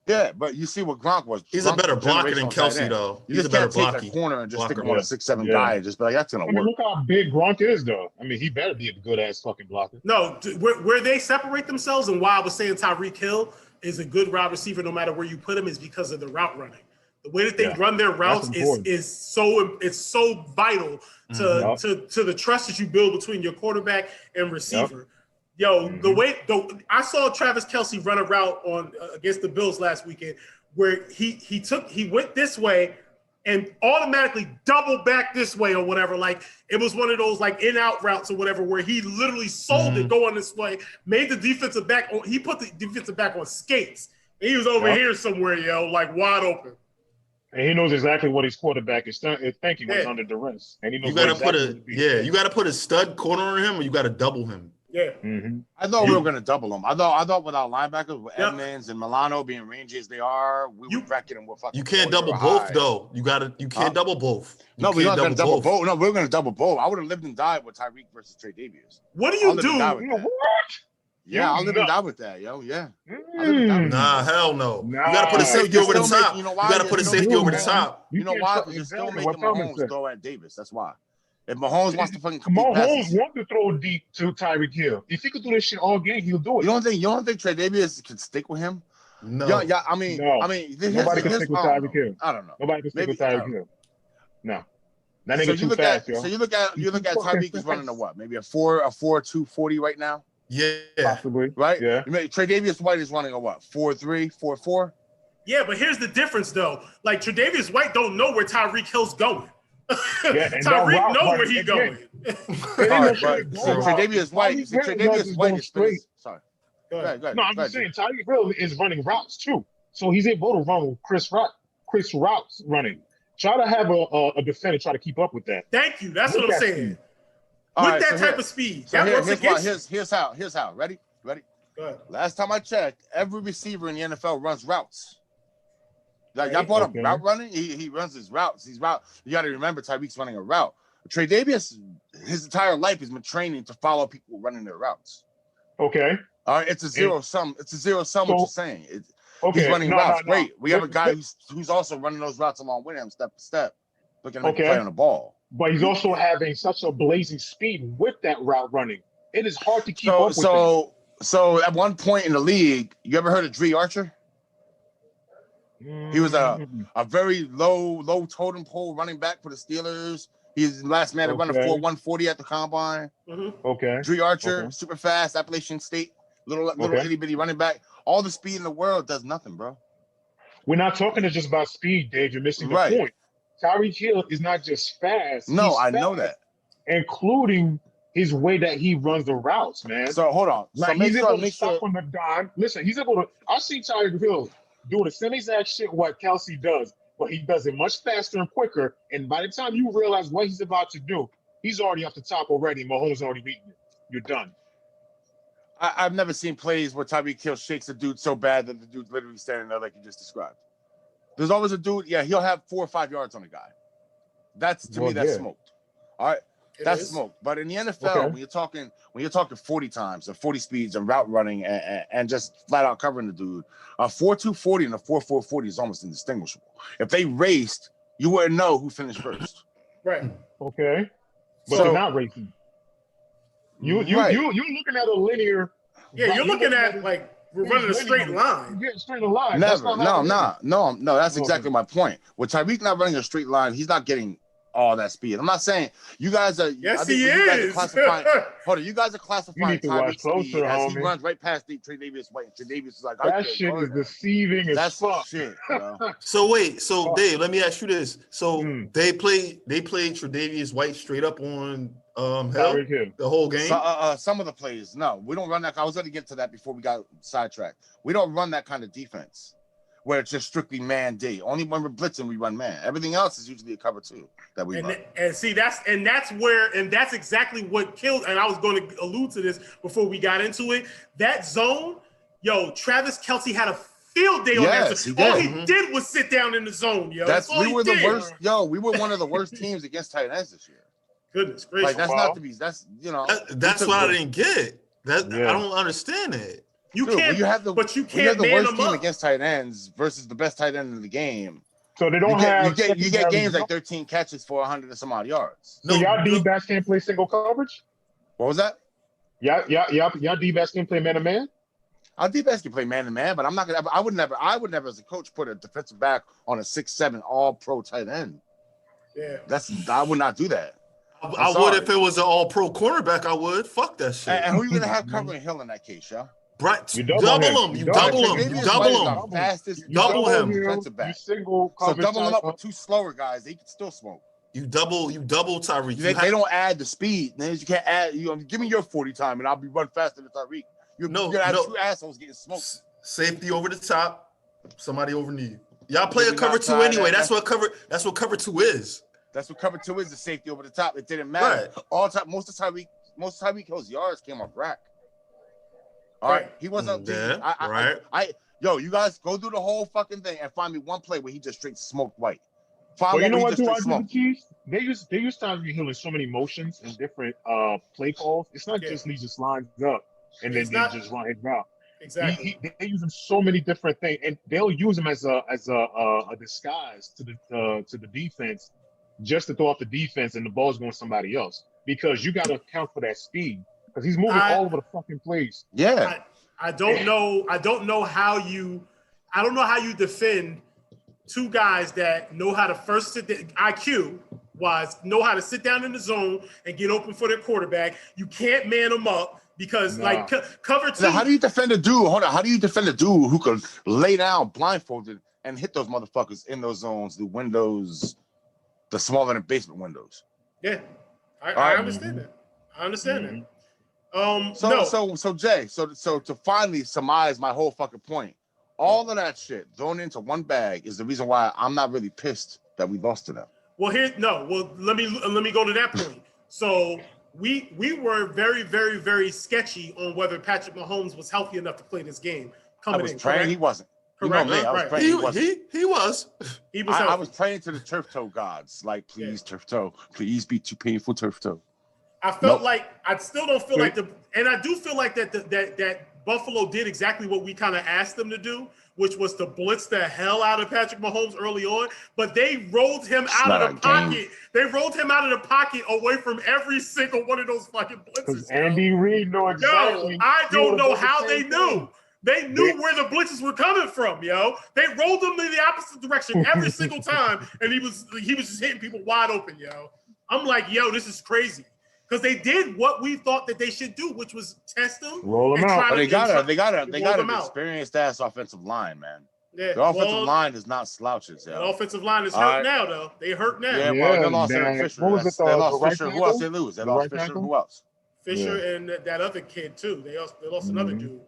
C: Yeah, but you see what Gronk was.
A: He's a better blocker than Kelsey, though.
C: He's a better blocker. Take a corner and just stick him on a 6'7" guy and just be like, that's going to work.
D: Look how big Gronk is, though. I mean, he better be a good-ass fucking blocker.
B: No, where they separate themselves and why I was saying Tyreek Hill is a good route receiver no matter where you put him is because of the route running. The way that they run their routes is so vital to the trust that you build between your quarterback and receiver. Yo, I saw Travis Kelsey run a route against the Bills last weekend where he went this way and automatically doubled back this way or whatever. Like it was one of those like in-out routes or whatever where he literally sold it going this way, made the defensive back he put the defensive back on skates. And he was over here somewhere, yo, like wide open.
D: And he knows exactly what his quarterback is thinking when he's under duress. And he knows
A: you gotta put a stud corner on him or you gotta double him.
B: Yeah.
C: I thought we were going to double them. I thought with our linebackers, with Edmonds and Milano being rangy as they are, we would bracket them with fucking.
A: You can't double both though. You can't double both.
C: No, we're not going to double both. No, we're going to double both. I would have lived and died with Tyreek versus Tre'Davious.
B: What do you do?
D: What?
C: Yeah, I'll live and die with that, yo. Yeah. I'll live and die with that.
A: Nah, hell no.
D: Nah.
A: You got to put a safety over the top.
C: You know
A: You
C: why?
A: got to put a safety over the top.
C: You know why? Because you're still making Mahomes throw at Davis. That's why. If Mahomes wants to fucking complete passes,
D: Mahomes wants to throw deep to Tyreek Hill. If he could do this shit all game, he'll do it.
C: you don't think Tre'Davious can stick with him?
A: No.
C: Yeah. I mean,
D: nobody can stick with Tyreek Hill.
C: I don't know.
D: Nobody can stick with Tyreek Hill. No. That nigga
C: So
D: too fast, yo.
C: So you look at Tyreek is running a what? Maybe a 4.2 40 right now.
A: Yeah.
D: Possibly.
C: Right.
D: Yeah.
C: Tre'Davious White is running a what? 4.3, 4.4.
B: Yeah, but here's the difference though. Like Tre'Davious White don't know where Tyreek Hill's going. Tyreek know where he's going.
C: Tre'Davious White is straight. Sorry.
B: Go ahead.
D: No, I'm just saying Tyreek Hill is running routes too. So he's able to run with Chris routes running. Try to have a defender try to keep up with that.
B: Thank you. That's what I'm saying. With that type of speed.
C: Here's how. Ready?
B: Go ahead.
C: Last time I checked, every receiver in the NFL runs routes. Y'all brought him route running. He runs his routes. You got to remember Tyreek's running a route. Tre'Davious, his entire life has been training to follow people running their routes.
D: Okay.
C: All right. It's a zero sum. It's a zero sum. What you're saying. He's running routes. Great. We have a guy who's also running those routes along with him, step to step, looking to play on the ball.
D: But he's also having such a blazing speed with that route running. It is hard to keep up with him.
C: So at one point in the league, you ever heard of Dre Archer? He was a very low totem pole running back for the Steelers. He's the last man to run a 4.140 at the combine.
D: Okay.
C: Dre Archer, super fast, Appalachian State, little itty bitty running back. All the speed in the world does nothing, bro.
D: We're not talking just about speed, Dave. You're missing the point. Tyreek Hill is not just fast.
C: No, I know that.
D: Including his way that he runs the routes, man.
C: So hold on.
D: Like he's able to stop on the dime. Listen, he's able to. I've seen Tyreek Hill do the same exact shit what Kelsey does, but he does it much faster and quicker. And by the time you realize what he's about to do, he's already off the top already. Mahomes already beaten you. You're done.
C: I've never seen plays where Tyreek Hill shakes a dude so bad that the dude's literally standing there like you just described. There's always a dude, he'll have 4 or 5 yards on a guy. That's smoked. All right. That's smoked. But in the NFL, when you're talking 40 times or 40 speeds and route running and just flat out covering the dude, a 4.2 40 and a 4.4 40 is almost indistinguishable. If they raced, you wouldn't know who finished first.
B: Right.
D: Okay. But they're not racing. You're looking at a linear.
B: Yeah, you're looking at like we're running a straight line.
D: Yeah, straight line.
C: Never. No. That's exactly my point. With Tyreek not running a straight line, he's not getting all that speed. I'm not saying you guys are.
B: Yes, he is.
C: Hold on, you guys are classifying
D: Tyreek
C: speed as he runs right past Tre'Davious White. Tre'Davious is like
D: that shit is deceiving as fuck.
C: Shit, bro.
A: Dave, let me ask you this. So they played Tre'Davious White straight up on Hill the whole game.
C: Some of the plays, no, we don't run that. I was going to get to that before we got sidetracked. We don't run that kind of defense where it's just strictly man D. Only when we're blitzing we run man. Everything else is usually a cover 2 that we run.
B: And see that's exactly what killed. And I was going to allude to this before we got into it. That zone, Travis Kelce had a field day on that zone. All he did was sit down in the zone,
C: We were the worst. We were one of the worst teams against tight ends this year.
B: Goodness gracious!
C: Like that's not to be. That's
A: that's what I didn't get. I don't understand it.
B: You can't. You have the worst
C: team against tight ends versus the best tight end in the game.
D: So they don't have.
C: You get games like 13 catches for 100 and some odd yards.
D: So y'all D-backs can't play single coverage.
C: What was that?
D: Y'all D-backs can play man to man.
C: Our D-backs can play man to man, but I'm not gonna. I would never as a coach put a defensive back on a 6'7" all-pro tight end.
B: Yeah,
C: I would not do that.
A: I would if it was an all-pro cornerback. I would. Fuck that shit.
C: And who are you gonna have covering Hill in that case, y'all?
A: Brett, you double him. You double him.
C: Fastest,
A: double him.
C: Defensive back.
D: So
C: double him up with 2 slower guys. They can still smoke.
A: You double Tyreek.
C: They don't add the speed. Man, you can't add. Give me your 40 time, and I'll be run faster than Tyreek. You're gonna have 2 assholes getting smoked.
A: Safety over the top. Somebody over knee. Y'all play a cover 2 anyway. That's what cover 2 is.
C: That's what cover 2 is, the safety over the top. It didn't matter. Right. All time, most of Tyreek Hill's yards came off rack. All right. He wasn't. You guys go through the whole fucking thing and find me one play where he just straight smoked White.
D: You know what? The Chiefs, they use Tyreek Hill in so many motions and different play calls. It's not just he just lines up. and then they just run his route.
B: Exactly.
D: They use him so many different things, and they'll use him as a disguise to the defense, just to throw off the defense, and the ball's going to somebody else, because you got to account for that speed, because he's moving all over the fucking place.
C: Yeah.
B: I don't know how you defend two guys that know how to first sit there, IQ wise, know how to sit down in the zone and get open for their quarterback. You can't man them up because cover two.
C: Now, how do you defend a dude? Hold on. How do you defend a dude who could lay down blindfolded and hit those motherfuckers in those zones, the windows, the smaller than basement windows?
B: Yeah, I understand that. I understand that.
C: So Jay, so to finally surmise my whole fucking point, all of that shit thrown into one bag is the reason why I'm not really pissed that we lost to them.
B: Well, let me go to that point. So we were very, very, very sketchy on whether Patrick Mahomes was healthy enough to play this game.
C: I was praying he wasn't.
B: Correct.
C: You know me, I was praying he wasn't.
A: He was.
C: I was praying to the turf toe gods, like, please, turf toe, please be too painful, turf toe.
B: I felt like I still don't feel like and I do feel like that Buffalo did exactly what we kind of asked them to do, which was to blitz the hell out of Patrick Mahomes early on. But they rolled him out of the pocket. They rolled him out of the pocket away from every single one of those fucking blitzes.
D: Because Andy Reid know exactly.
B: I don't know how they knew. They knew where the blitzes were coming from, yo. They rolled them in the opposite direction every single time, and he was just hitting people wide open, yo. I'm like, yo, this is crazy. Because they did what we thought that they should do, which was test them,
D: roll them out.
C: But they got an experienced ass offensive line, man. Yeah, the offensive line is not slouches.
B: The offensive line is hurt now, though. They hurt now.
C: Yeah, well, they lost Eric Fisher. They lost Fisher. Who else they lose? They lost Fisher. Who else?
B: Fisher and that other kid too. They lost another dude.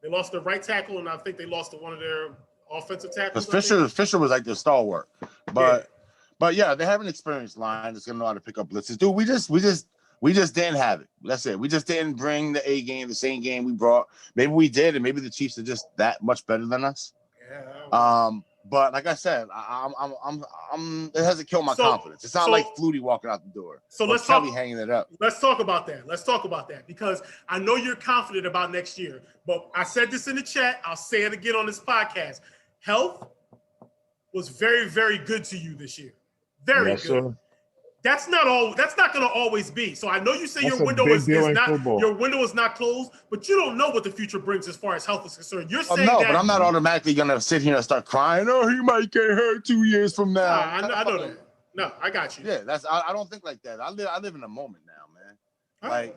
B: They lost their right tackle, and I think they lost to one of their offensive tackles.
C: Because Fisher was like their stalwart, but yeah, they have an experienced line that's gonna know how to pick up blitzes. Dude, we just didn't have it. That's it. We just didn't bring the A game, the same game we brought. Maybe we did, and maybe the Chiefs are just that much better than us. Yeah. But like I said, it hasn't killed my confidence. It's not like Flutie walking out the door.
B: So let's
C: Kelly hanging it up.
B: Let's talk about that because I know you're confident about next year. But I said this in the chat. I'll say it again on this podcast. Health was very, very good to you this year. Very good. Sir. That's not going to always be. So I know you say your window is not closed, but you don't know what the future brings as far as health is concerned. You're saying
C: but I'm not automatically going to sit here and start crying. Oh, he might get hurt 2 years from now.
B: I know that. No, I got you.
C: Yeah, I don't think like that. I live in the moment now, man.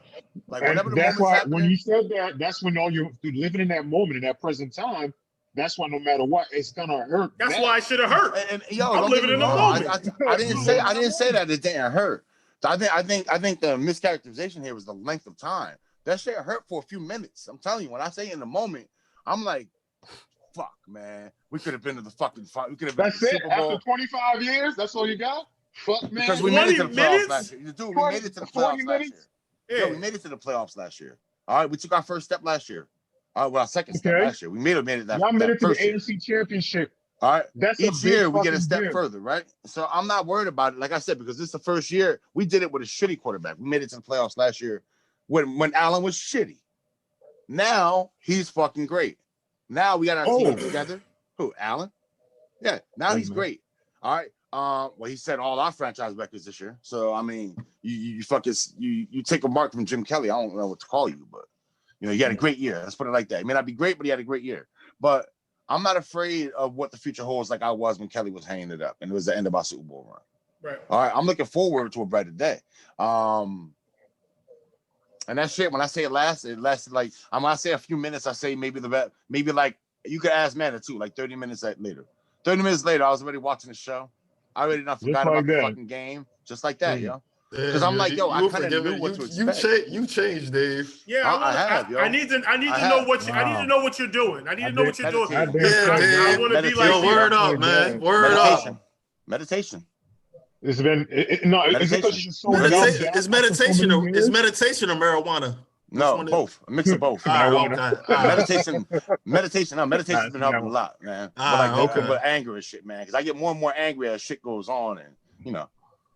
C: Like whenever the
D: that's why
C: happening,
D: when you said that, that's when you're living in that moment, in that present time. That's why no matter what, it's gonna hurt.
B: That's why it should have hurt.
C: And I'm living in the moment. I didn't say that it didn't hurt. So I think the mischaracterization here was the length of time. That shit hurt for a few minutes. I'm telling you, when I say in the moment, I'm like, fuck, man. We could have been to the fucking fight. We could have been to the Super Bowl.
D: After 25 years, that's all you got? Fuck, man.
C: Because we made it to the playoffs last year. Dude, we made it to the playoffs last year. Yeah, we made it to the playoffs last year. All right, we took our first step last year. Our second step last year. We made it that.
D: Y'all made it to the AFC Championship.
C: All right. Each year we get a step further, right? So I'm not worried about it. Like I said, because this is the first year we did it with a shitty quarterback. We made it to the playoffs last year when Allen was shitty. Now he's fucking great. Now we got our team together. Who? Allen? Yeah. Now he's great. All right. Well, he set all our franchise records this year. So I mean, you take a mark from Jim Kelly. I don't know what to call you, but. You know, he had a great year. Let's put it like that. It may not be great, but he had a great year. But I'm not afraid of what the future holds like I was when Kelly was hanging it up. And it was the end of our Super Bowl run. Right. All right. I'm looking forward to a brighter day. And that shit, when I say it lasted like, when I say a few minutes, I say maybe like, you could ask Manna too, like 30 minutes later. 30 minutes later, I was already watching the show. I already forgot about the fucking game. Just like that, yo. Because I'm like, I kind of knew what to expect.
A: You changed, Dave.
B: Yeah, I have, yo. I need to know what you're doing. I need to know what you're doing.
A: I want to be like, word up, man. Word up.
C: Meditation.
D: It's been
A: It's meditation or marijuana.
C: No, both. A mix of both. Meditation. Meditation's been helping a lot, man. But anger and shit, man. Because I get more and more angry as shit goes on, and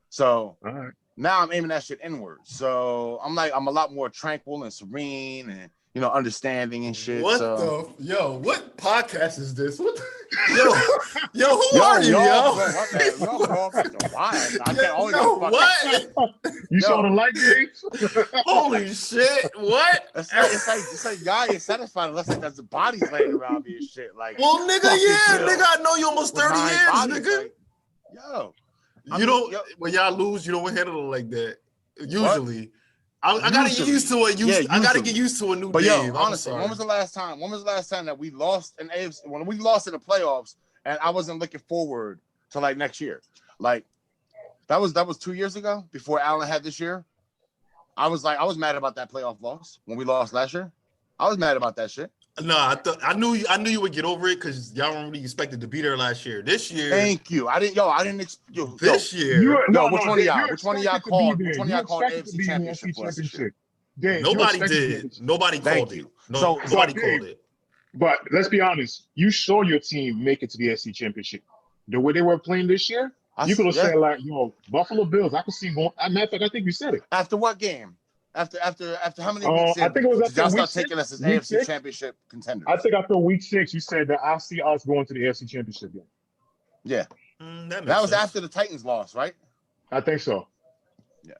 C: so.
D: All right.
C: Now I'm aiming that shit inward. So I'm a lot more tranquil and serene and understanding and shit.
A: What what podcast is this? What who are you,
C: yo? Bro, what, man? Y'all go off the wild. I can't always
A: what?
D: You saw the light games?
A: Holy shit! What?
C: It's like y'all ain't satisfied unless there's the bodies laying around me and shit. Like,
A: well, nigga, nigga, I know you almost 30 years, nigga.
C: Like, yo,
A: when y'all lose, you don't handle it like that. Usually. I gotta get used to it. I gotta get used to a new day.
C: But honestly, when was the last time that we lost in AFC? When we lost in the playoffs, and I wasn't looking forward to like next year. Like that was 2 years ago before Allen had this year. I was mad about that playoff loss when we lost last year. I was mad about that shit.
A: No, I knew you would get over it because y'all weren't really expected to be there last year. This year,
C: thank you. I didn't.
A: This year,
C: which one of y'all called AFC Championship?
A: Nobody did. Nobody called it. Nobody called it.
D: But let's be honest. You saw your team make it to the AFC Championship. The way they were playing this year, you could have said like, Buffalo Bills. I could see going. Matter of fact, I think you said it.
C: After what game? After how many weeks?
D: I think it was after
C: y'all
D: week
C: start taking us as AFC Championship contenders.
D: I think after week 6, you said that I see us going to the AFC Championship game.
C: Yeah,
A: that
C: was after the Titans lost, right?
D: I think so.
C: Yeah,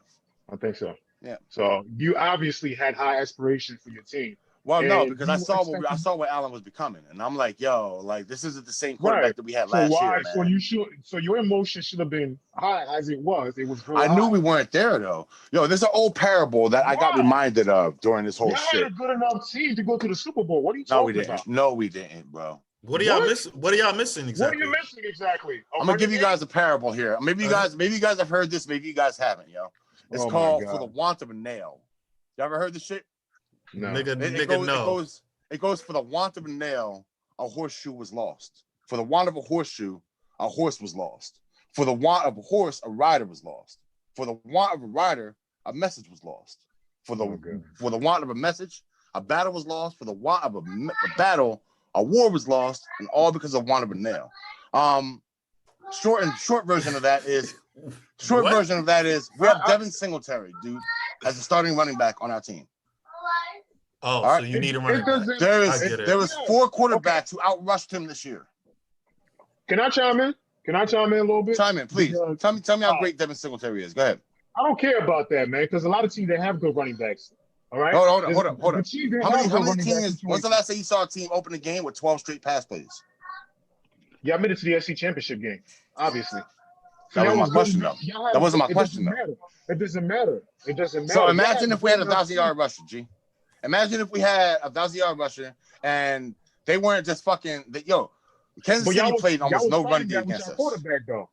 D: I think so.
C: Yeah.
D: So you obviously had high aspirations for your team.
C: Well, no, because I saw what Allen was becoming, and I'm like, this isn't the same quarterback that we had last year, man.
D: So your emotion should have been high as it was. It was.
C: I knew we weren't there though. There's an old parable that I got reminded of during this whole shit.
D: Had a good enough team to go to the Super Bowl. What are you talking about?
C: No, we didn't, bro.
A: What are y'all missing? What are y'all missing exactly?
D: What are you missing exactly?
C: I'm gonna give you guys a parable here. Maybe you guys have heard this. Maybe you guys haven't. It's called "For the Want of a Nail." You ever heard this shit?
A: No.
C: It goes for the want of a nail, a horseshoe was lost. For the want of a horseshoe, a horse was lost. For the want of a horse, a rider was lost. For the want of a rider, a message was lost. For the want of a message, a battle was lost. For the want of a battle, a war was lost, and all because of want of a nail. Short version of that is we have Devin Singletary, dude, as a starting running back on our team.
A: Oh, right. So you need a running back.
C: There was 4 quarterbacks who outrushed him this year.
D: Can I chime in? A little bit?
C: Chime in, please. Tell me how great Devin Singletary is. Go ahead.
D: I don't care about that, man, because a lot of teams, they have good running backs. All right?
C: Hold on. How many teams? When's the last time you saw a team open a game with 12 straight pass plays?
D: Yeah, I made it to the SC Championship game, obviously.
C: That wasn't my question, though. That wasn't my question, though.
D: It doesn't matter.
C: So imagine if we had a 1,000-yard rusher, G. Imagine if we had a 1,000-yard rusher and they weren't just fucking Kansas City played almost no running game against us.
D: Quarterback though.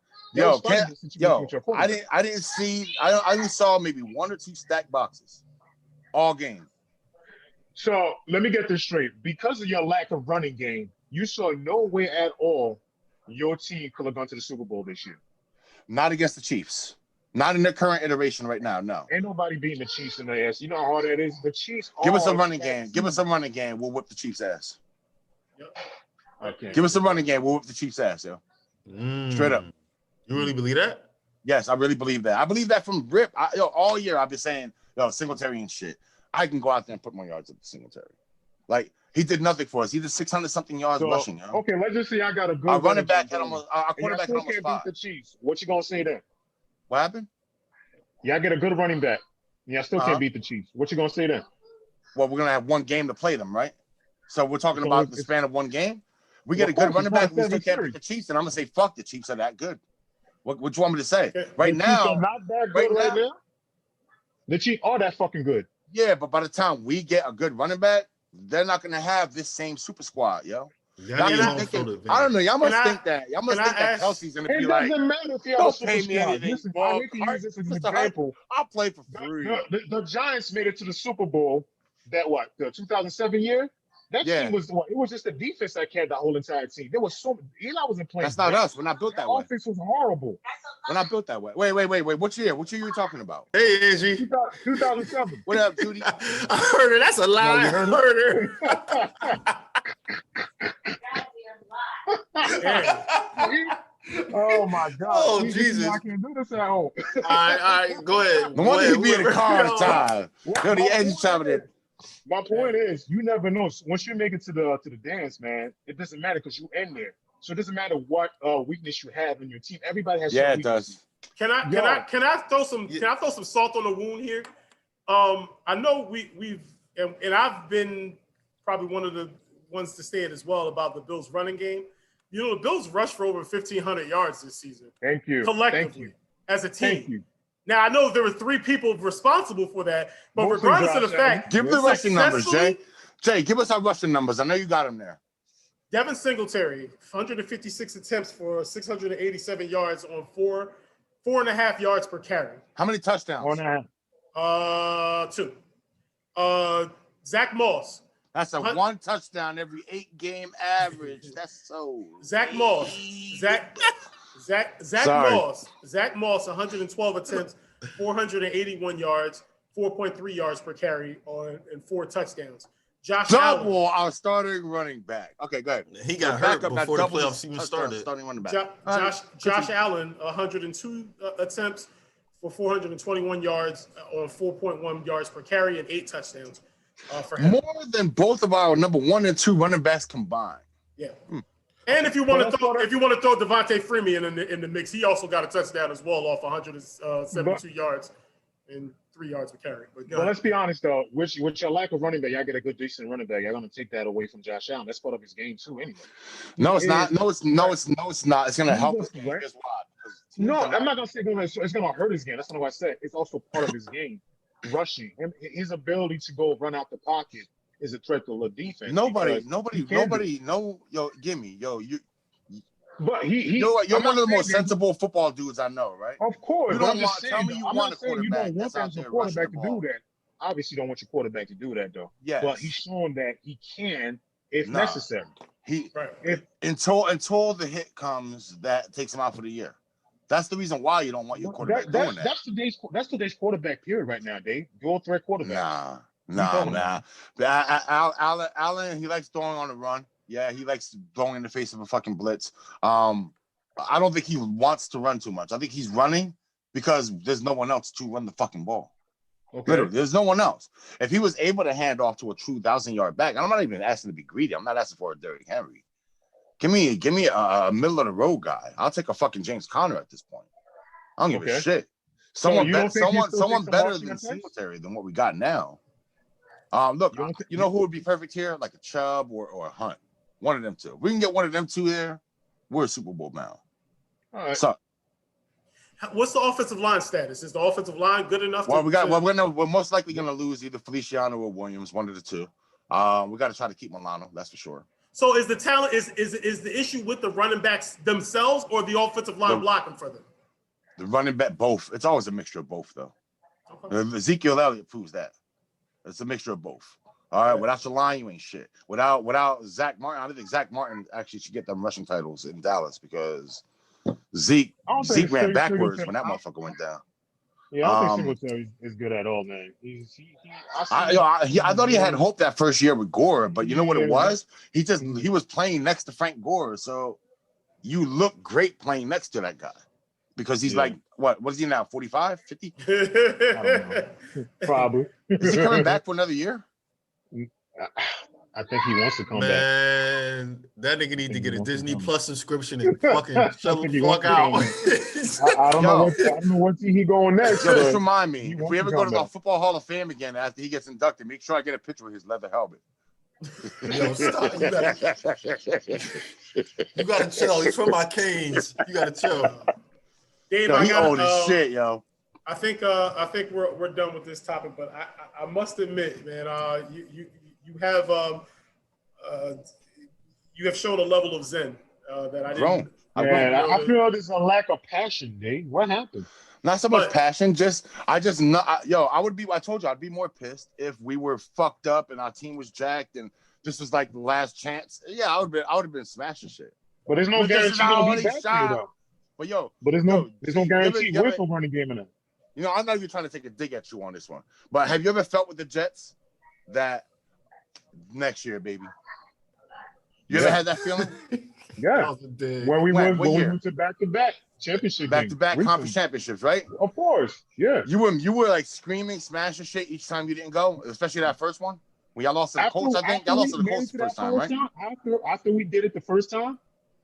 C: I didn't saw maybe 1 or 2 stacked boxes all game.
D: So let me get this straight. Because of your lack of running game, you saw no way at all your team could have gone to the Super Bowl this year.
C: Not against the Chiefs. Not in their current iteration right now, no.
D: Ain't nobody beating the Chiefs in their ass. You know how hard that is? The Chiefs
C: Give us a running game. We'll whip the Chiefs' ass.
D: Yep. Okay.
C: Give us a running game. We'll whip the Chiefs' ass, yo. Straight up.
A: You really believe that?
C: Yes, I really believe that. I believe that from rip. All year I've been saying, Singletary and shit. I can go out there and put more yards up to Singletary. Like, he did nothing for us. He did 600-something yards rushing, yo.
D: Okay, let's just say I got a good
C: our running back had almost our quarterback had almost 5.
D: Beat the Chiefs. What you gonna say then?
C: What happened?
D: Yeah, I get a good running back. Yeah, I still can't beat the Chiefs. What you gonna say then?
C: Well, we're gonna have one game to play them, right? So we're talking about the span of one game. We get a good running back. We still can't beat the Chiefs, and I'm gonna say, fuck, the Chiefs are that good. What you want me to say? Right now,
D: not that good right now. The Chiefs are that fucking good.
C: Yeah, but by the time we get a good running back, they're not gonna have this same super squad, yo. I don't know. Y'all must think that. Y'all must think that Kelsey's gonna be like,
D: doesn't matter if
C: don't pay me anything.
D: Listen, I need to use this as an example.
C: I'll play for free.
D: The Giants made it to the Super Bowl. That the 2007 year. That team was what? It was just the defense that carried the whole entire team. There was Eli wasn't playing.
C: That's not us. We're not built that way.
D: Offense was horrible.
C: We're not built that way. Wait. What year? What year are you talking about?
A: Hey, Angie.
D: 2007.
C: What up, Judy?
A: I heard her. That's a lie. I heard her.
D: Oh my God!
A: Oh,
D: See, this is
A: Jesus.
D: why I can't do this at home.
A: All right, go ahead.
C: No wonder he be in the
A: Whoever-
C: car
A: Yo.
C: all the time. Yo, the edge travel there.
D: My point is, you never know. Once you make it to the dance, man, it doesn't matter because you in there. So it doesn't matter what weakness you have in your team. Everybody has.
C: Yeah,
D: some
C: it does.
B: Can I throw some salt on the wound here? I know we've and I've been probably one of the ones to say it as well about the Bills running game. You know, the Bills rushed for over 1,500 yards this season.
D: Thank you.
B: Collectively, as a team.
D: Thank you.
B: Now, I know there were 3 people responsible for that, but
D: Mostly
B: regardless of the
D: Josh
B: fact,
C: Give the rushing numbers, Jay.
B: successfully,
C: Jay, give us our rushing numbers. I know you got them there.
B: Devin Singletary, 156 attempts for 687 yards on 4.5 yards per carry.
C: How many touchdowns?
D: 1.5.
B: 2. Zach Moss.
C: That's a 1 touchdown every 8-game average. That's so.
B: Zach Moss. Zach
C: Sorry.
B: Moss. Zach Moss, 112 attempts, 481 yards, 4.3 yards per carry and 4 touchdowns. Josh Allen.
C: Double our starting running back. Okay, go ahead.
A: He got hurt before the playoffs even started.
C: Starting running back.
B: Josh Allen, 102 attempts for 421 yards on 4.1 yards per carry and 8 touchdowns for him.
C: More than both of our number 1 and 2 running backs combined.
B: Yeah. And if you want to throw Devontae Freeman in the mix, he also got a touchdown as well off 172 yards and 3 yards per carry.
D: But let's be honest though, with your lack of running back, y'all get a good decent running back. Y'all gonna take that away from Josh Allen. That's part of his game too, anyway.
C: No, it's not. No, it's not. It's gonna help us. Guess why?
D: No, I'm not gonna say it's gonna hurt his game. That's not what I said. It's also part of his game. Rushing. His ability to go run out the pocket is a threat to the defense.
C: Nobody. Yo, Guimy.
D: But
C: you're one of the most sensible football dudes I know, right?
D: Of course.
C: You don't want. Tell me you want a quarterback that's out there rushing the ball.
D: do that. Obviously, you don't want your quarterback to do that, though.
C: Yes.
D: But he's shown that he can if necessary.
C: Until the hit comes that takes him out for the year. That's the reason why you don't want your quarterback doing that.
D: That's today's quarterback period right now, Dave. Dual threat quarterback.
C: Nah. Allen, he likes throwing on the run. Yeah, he likes throwing in the face of a fucking blitz. I don't think he wants to run too much. I think he's running because there's no one else to run the fucking ball. Okay. Literally, there's no one else. If he was able to hand off to a true 1,000-yard back, and I'm not even asking to be greedy. I'm not asking for a Derrick Henry. Give me a middle of the road guy. I'll take a fucking James Conner at this point. I don't give a shit. Someone better than Singletary than what we got now. Look, you know who would be perfect here? Like a Chubb or a Hunt. One of them two. We can get one of them two there. We're a Super Bowl bound.
D: All right.
C: So,
B: what's the offensive line status? Is the offensive line good enough?
C: We're most likely gonna lose either Feliciano or Williams, one of the two. We got to try to keep Milano. That's for sure.
B: So is the talent is the issue with the running backs themselves or the offensive line blocking for them?
C: The running back, both. It's always a mixture of both, though. Okay. Ezekiel Elliott proves that. It's a mixture of both. All right, without your line, you ain't shit. Without Zach Martin, I don't think Zach Martin actually should get them rushing titles in Dallas because Zeke ran backwards when that motherfucker went down.
D: Yeah, I don't think Singletary is good at all, man.
C: I thought he had hope that first year with Gore, but you know what it was? He was playing next to Frank Gore, so you look great playing next to that guy because he's like, what is he now, 45, 50?
D: I don't know. Probably.
C: Is he coming back for another year?
D: I think he wants to come back.
A: Man, that nigga need to get a Disney Plus subscription and fucking shut the fuck out.
D: I don't know what team he going next.
C: Yo, just remind me, if we ever go to the Football Hall of Fame again after he gets inducted, make sure I get a picture of his leather helmet.
A: Yo, stop. You gotta chill. He's from my Canes. You gotta chill.
B: Dave,
C: he old as shit, yo.
B: I think we're done with this topic, but I must admit, man, you have shown a level of zen that I didn't.
D: I feel there's a lack of passion, Dave. What happened?
C: Not so much passion, I told you I'd be more pissed if we were fucked up and our team was jacked and this was like the last chance. Yeah, I would have been smashing shit.
D: But there's no guarantee gonna be back here, though.
C: But
D: there's no guarantee with a running game in it.
C: You know, I'm not even trying to take a dig at you on this one, but have you ever felt with the Jets that next year, baby, You ever had that feeling?
D: Yeah. When we went to back-to-back championship
C: back-to-back conference championships, right?
D: Of course. Yeah.
C: You were like screaming, smashing shit each time you didn't go, especially that first one. When y'all lost to the Colts, I think. Y'all lost to the Colts the first time, right?
D: After we did it the first time,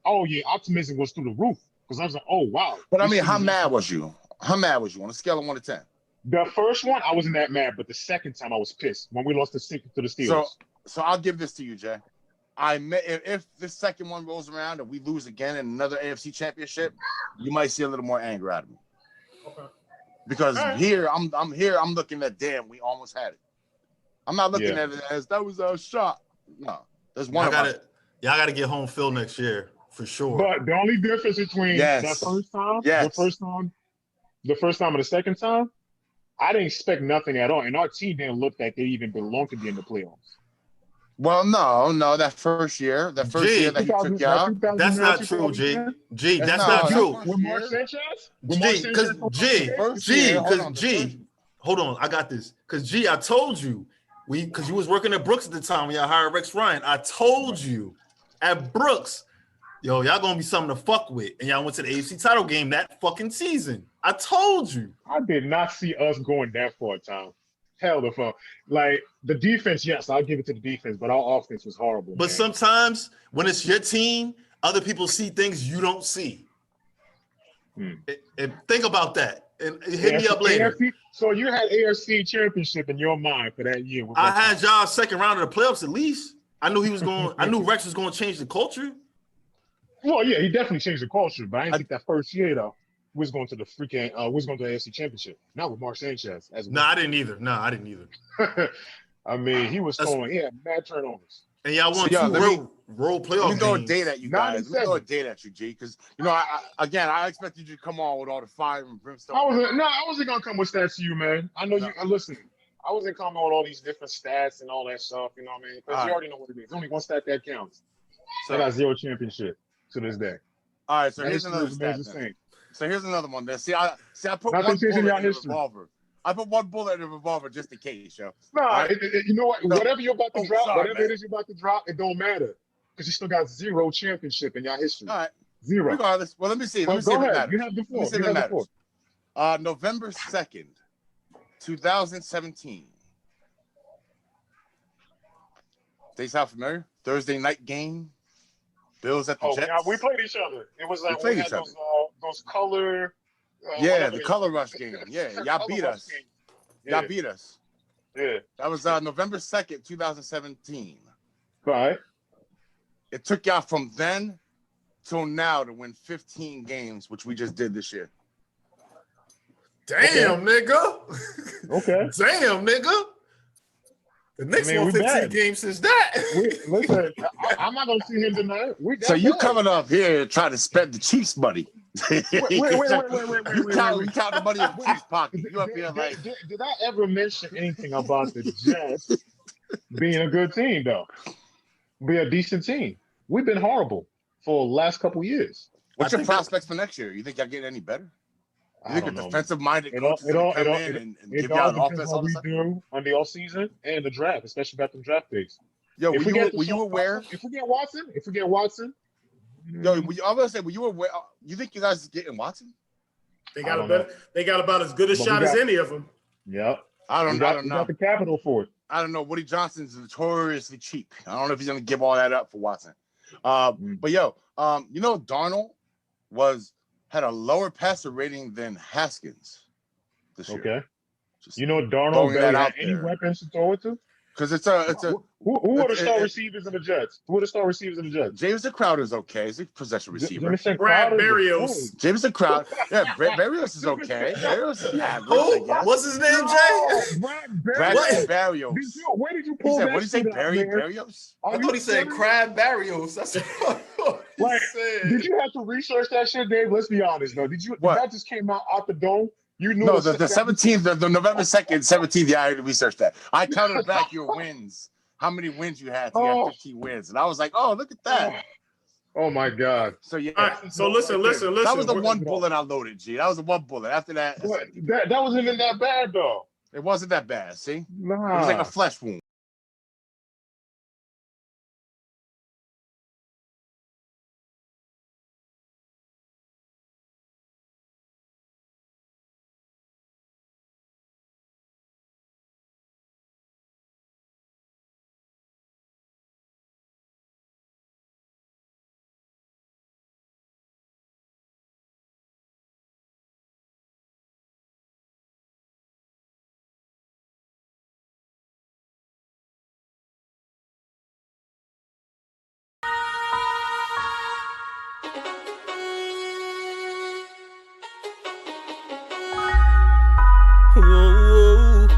D: oh yeah, optimism was through the roof. Because I was like, oh wow.
C: But I mean, how mad was you? How mad was you on a scale of 1 to 10?
D: The first one, I wasn't that mad, but the second time I was pissed when we lost to the Steelers.
C: So I'll give this to you, Jay. If this second one rolls around and we lose again in another AFC championship, you might see a little more anger out of me.
B: Okay.
C: Because here, I'm looking at, damn, we almost had it. I'm not looking at it as that was a shot. No, there's one.
A: Y'all gotta get home field next year for sure.
D: But the only difference between that first time, the first time and the second time, I didn't expect nothing at all, and our team didn't look like they even belonged to be in the playoffs.
C: Well, no, that first year that he took you out.
A: That's not true, G. G, that's not true.
D: With Mark Sanchez?
A: Hold on, I got this. Because G, I told you, because you was working at Brooks at the time when y'all hired Rex Ryan. I told you at Brooks, yo, y'all gonna be something to fuck with, and y'all went to the AFC title game that fucking season. I told you.
D: I did not see us going that far, Tom. Hell the fuck. Like the defense, yes, I'll give it to the defense, but our offense was horrible.
A: But sometimes when it's your team, other people see things you don't see. And think about that. And hit me up later.
D: AFC, so you had AFC championship in your mind for that year.
A: I had y'all second round of the playoffs at least. I knew he was going. I knew Rex was going to change the culture.
D: Well, yeah, he definitely changed the culture, but I didn't think that first year though. We was going to the freaking. We was going to the AFC championship. Not with Mark Sanchez.
A: I didn't either.
D: I mean, he was throwing. He had mad turnovers.
A: And y'all won two road playoff games.
C: Let me throw a date at you guys. Let me throw a date at you, G, because I expected you to come on with all the fire and brimstone.
D: I wasn't gonna come with stats to you, man. I know you. Listen, I wasn't coming with all these different stats and all that stuff. You know what I mean? Because you already know what it is. There's only one stat that counts. So I got 0 championship to this day.
C: All right, so here's another stat. So here's another one. There. See, I put one bullet in the revolver. I put one bullet in the revolver just in case, yo.
D: Nah, you know what? Whatever you're about to drop, whatever it is you're about to drop, it don't matter. Because you still got 0 championship in your history.
C: All right.
D: 0.
C: Regardless. Well, let me see.
D: Go ahead. You have the floor.
C: November 2nd, 2017. They sound familiar? Thursday night game. Bills at the Jets.
D: Yeah, we played each other. It was like we had those color.
C: The color rush game. Yeah, y'all beat us. Y'all beat us.
D: Yeah.
C: That was November 2nd, 2017.
D: Right.
C: It took y'all from then till now to win 15 games, which we just did this year.
A: Damn, nigga.
D: Okay.
A: Damn, nigga. The next 15 games since that.
D: Listen, I'm not going to see him tonight.
C: So you coming up here trying to spend the Chiefs money. Wait. You count the money in the Chiefs' pocket. You up here like...
D: Did I ever mention anything about the Jets being a good team, though? Be a decent team. We've been horrible for the last couple years.
C: What's your prospects for next year? You think y'all getting any better? You think a defensive-minded coach
D: it all depends on what we do on the offseason and the draft, especially about the draft picks.
C: Yo, were you aware?
D: If we get Watson.
C: Yo, I'm gonna say, were you aware? You think you guys are getting Watson?
B: They got about as good a shot as any of them.
D: Yep.
C: I don't know.
D: We got the capital for it.
C: I don't know. Woody Johnson's notoriously cheap. I don't know if he's gonna give all that up for Watson. But yo, Darnold had a lower passer rating than Haskins this year.
D: Okay. Darnold barely had any weapons to throw it to?
C: Because
D: who are the star receivers in the Jets?
C: Jamison Crowder's okay. He's a possession receiver.
B: Brad Berrios.
C: Jamison Crowder. Yeah, Berrios is okay. Berrios is
A: average, what's his name, Jay?
D: Brad
C: Berrios.
D: Where did you pull that?
C: What did he say, Berrios?
A: I thought he said Crab Berrios. That's
D: what he said. Did you have to research that shit, Dave? Let's be honest, though. That just came out the dome? You knew
C: the 17th, the November 2nd, 17th. Yeah, I had to research that. I counted back your wins. How many wins you had? You had 15 wins, and I was like, "Oh, look at that!"
D: Oh my God!
B: So yeah. Right, so listen.
C: That was the one bullet I loaded, G. That was the one bullet. After that,
D: that wasn't even that bad, though.
C: It wasn't that bad. See,
D: nah.
C: It was like a flesh wound.
E: Ooh.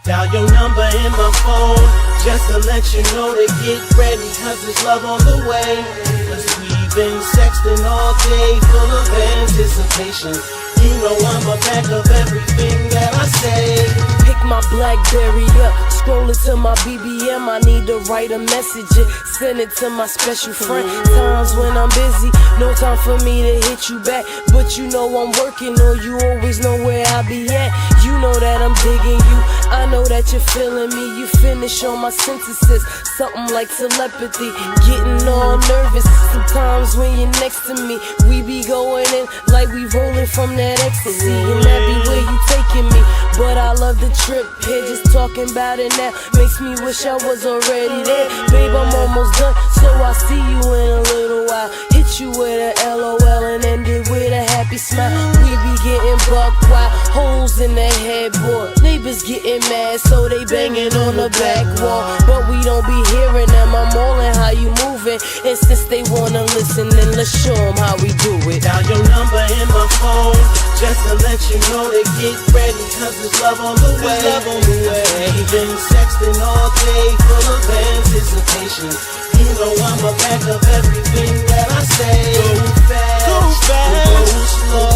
E: Dial your number in my phone, just to let you know to get ready, cause there's love on the way. Cause we've been sexting all day, full of anticipation. You know I'm a back of everything that I say. Pick my BlackBerry up, scroll it to my BBM. I need to write a message and send it to my special friend. Times when I'm busy, no time for me to hit you back, but you know I'm working, or you always know where I be at. You know that I'm digging you, I know that you're feeling me. You finish on my synthesis, something like telepathy. Getting all nervous sometimes when you're next to me. We be going in like we rolling from that ecstasy, and that be where you taking me. But I love the trip here, just talking about it now makes me wish I was already there. Babe, I'm almost done, so I'll see you in a little while. Hit you with a LOL and end it with a happy smile. We be getting buck wild, holes in the headboard. Neighbors getting mad, so they banging on the back wall. But we don't be hearing them, I'm all in how you moving. And since they wanna listen, then let's show them how we do it. Dial your number in my phone, just to let you know to get ready, cause there's love on the way. We've been sexting all day, full of anticipation. You know I'm a back of everything that I say. Go fast,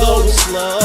E: go slow.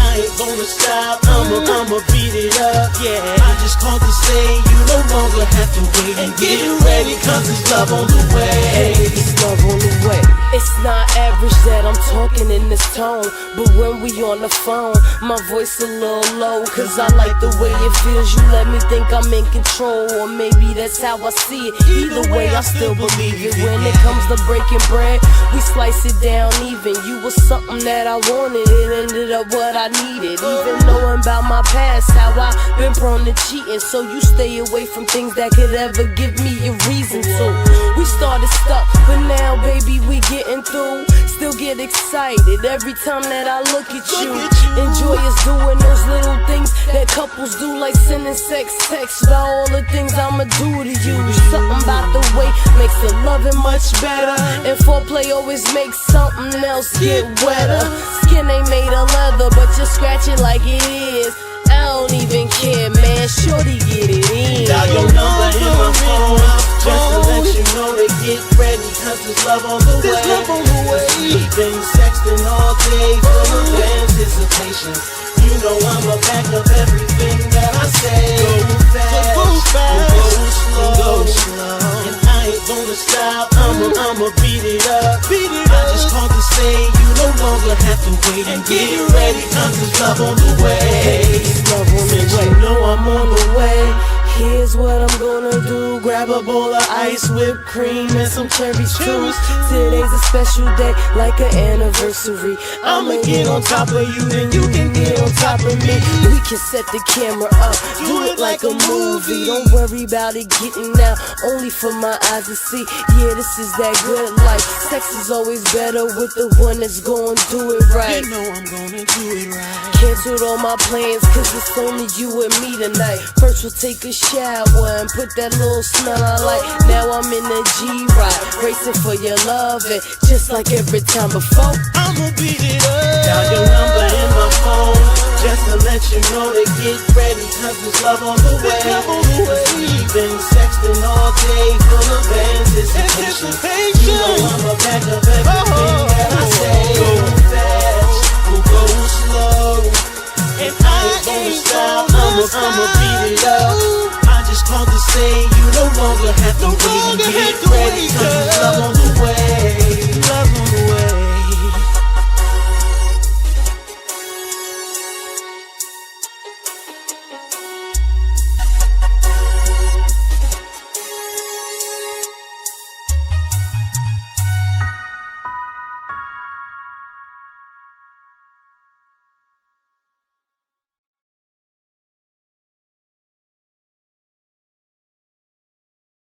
E: I ain't gonna stop, I'ma beat it up, yeah. I just called to say you no longer have to wait, and get ready, cause it's love on the way. It's love on the way. It's not average that I'm talking in this tone, but when we on the phone, my voice a little low, cause I like the way it feels. You let me think I'm in control, or maybe that's how I see it. Either way, I still believe it. When it comes to breaking bread, we slice it down even. You was something that I wanted, it ended up what I needed. Even knowing about my past, how I been prone to cheating, so you stay away from things that could ever give me a reason to. We started stuck, but now baby we getting through. Still get excited every time that I look at you. Enjoy us doing those little things that couples do, like sending sex texts about all the things I'ma do to you. Something about the way makes the loving much better, and foreplay always makes something else get wetter. Skin ain't made of leather, but you scratch it like it is. I don't even care, man, shorty get it in. Dial your number in my phone, just to let you know to get ready, cause there's love on the way. We've been sexting all day, full of anticipation. You know I'm a back of everything that I say. Go fast, go slow. And I ain't gonna stop, I'ma beat it up. I just called to say you no longer have to wait, and get ready, cause there's love on the way. Since you know I'm on the way, here's what I'm gonna do. Grab a bowl of ice, whipped cream, and some cherries too. Today's a special day, like an anniversary. I'ma get on top of you, then you can get on top of me. We can set the camera up, do it like a movie. Don't worry about it getting out, only for my eyes to see. Yeah, this is that good life. Sex is always better with the one that's gonna do it right. You know I'm gonna do it right. Canceled all my plans, cause it's only you and me tonight. First we'll take a shower and put that little smell I like. Now I'm in the G-Ride, racing for your love, and just like every time before, I'ma beat it up. Dial your number in my phone, just to let you know to get ready, cause there's love on the way. We've been sexting all day, full of anticipation. You know I'm a back of everything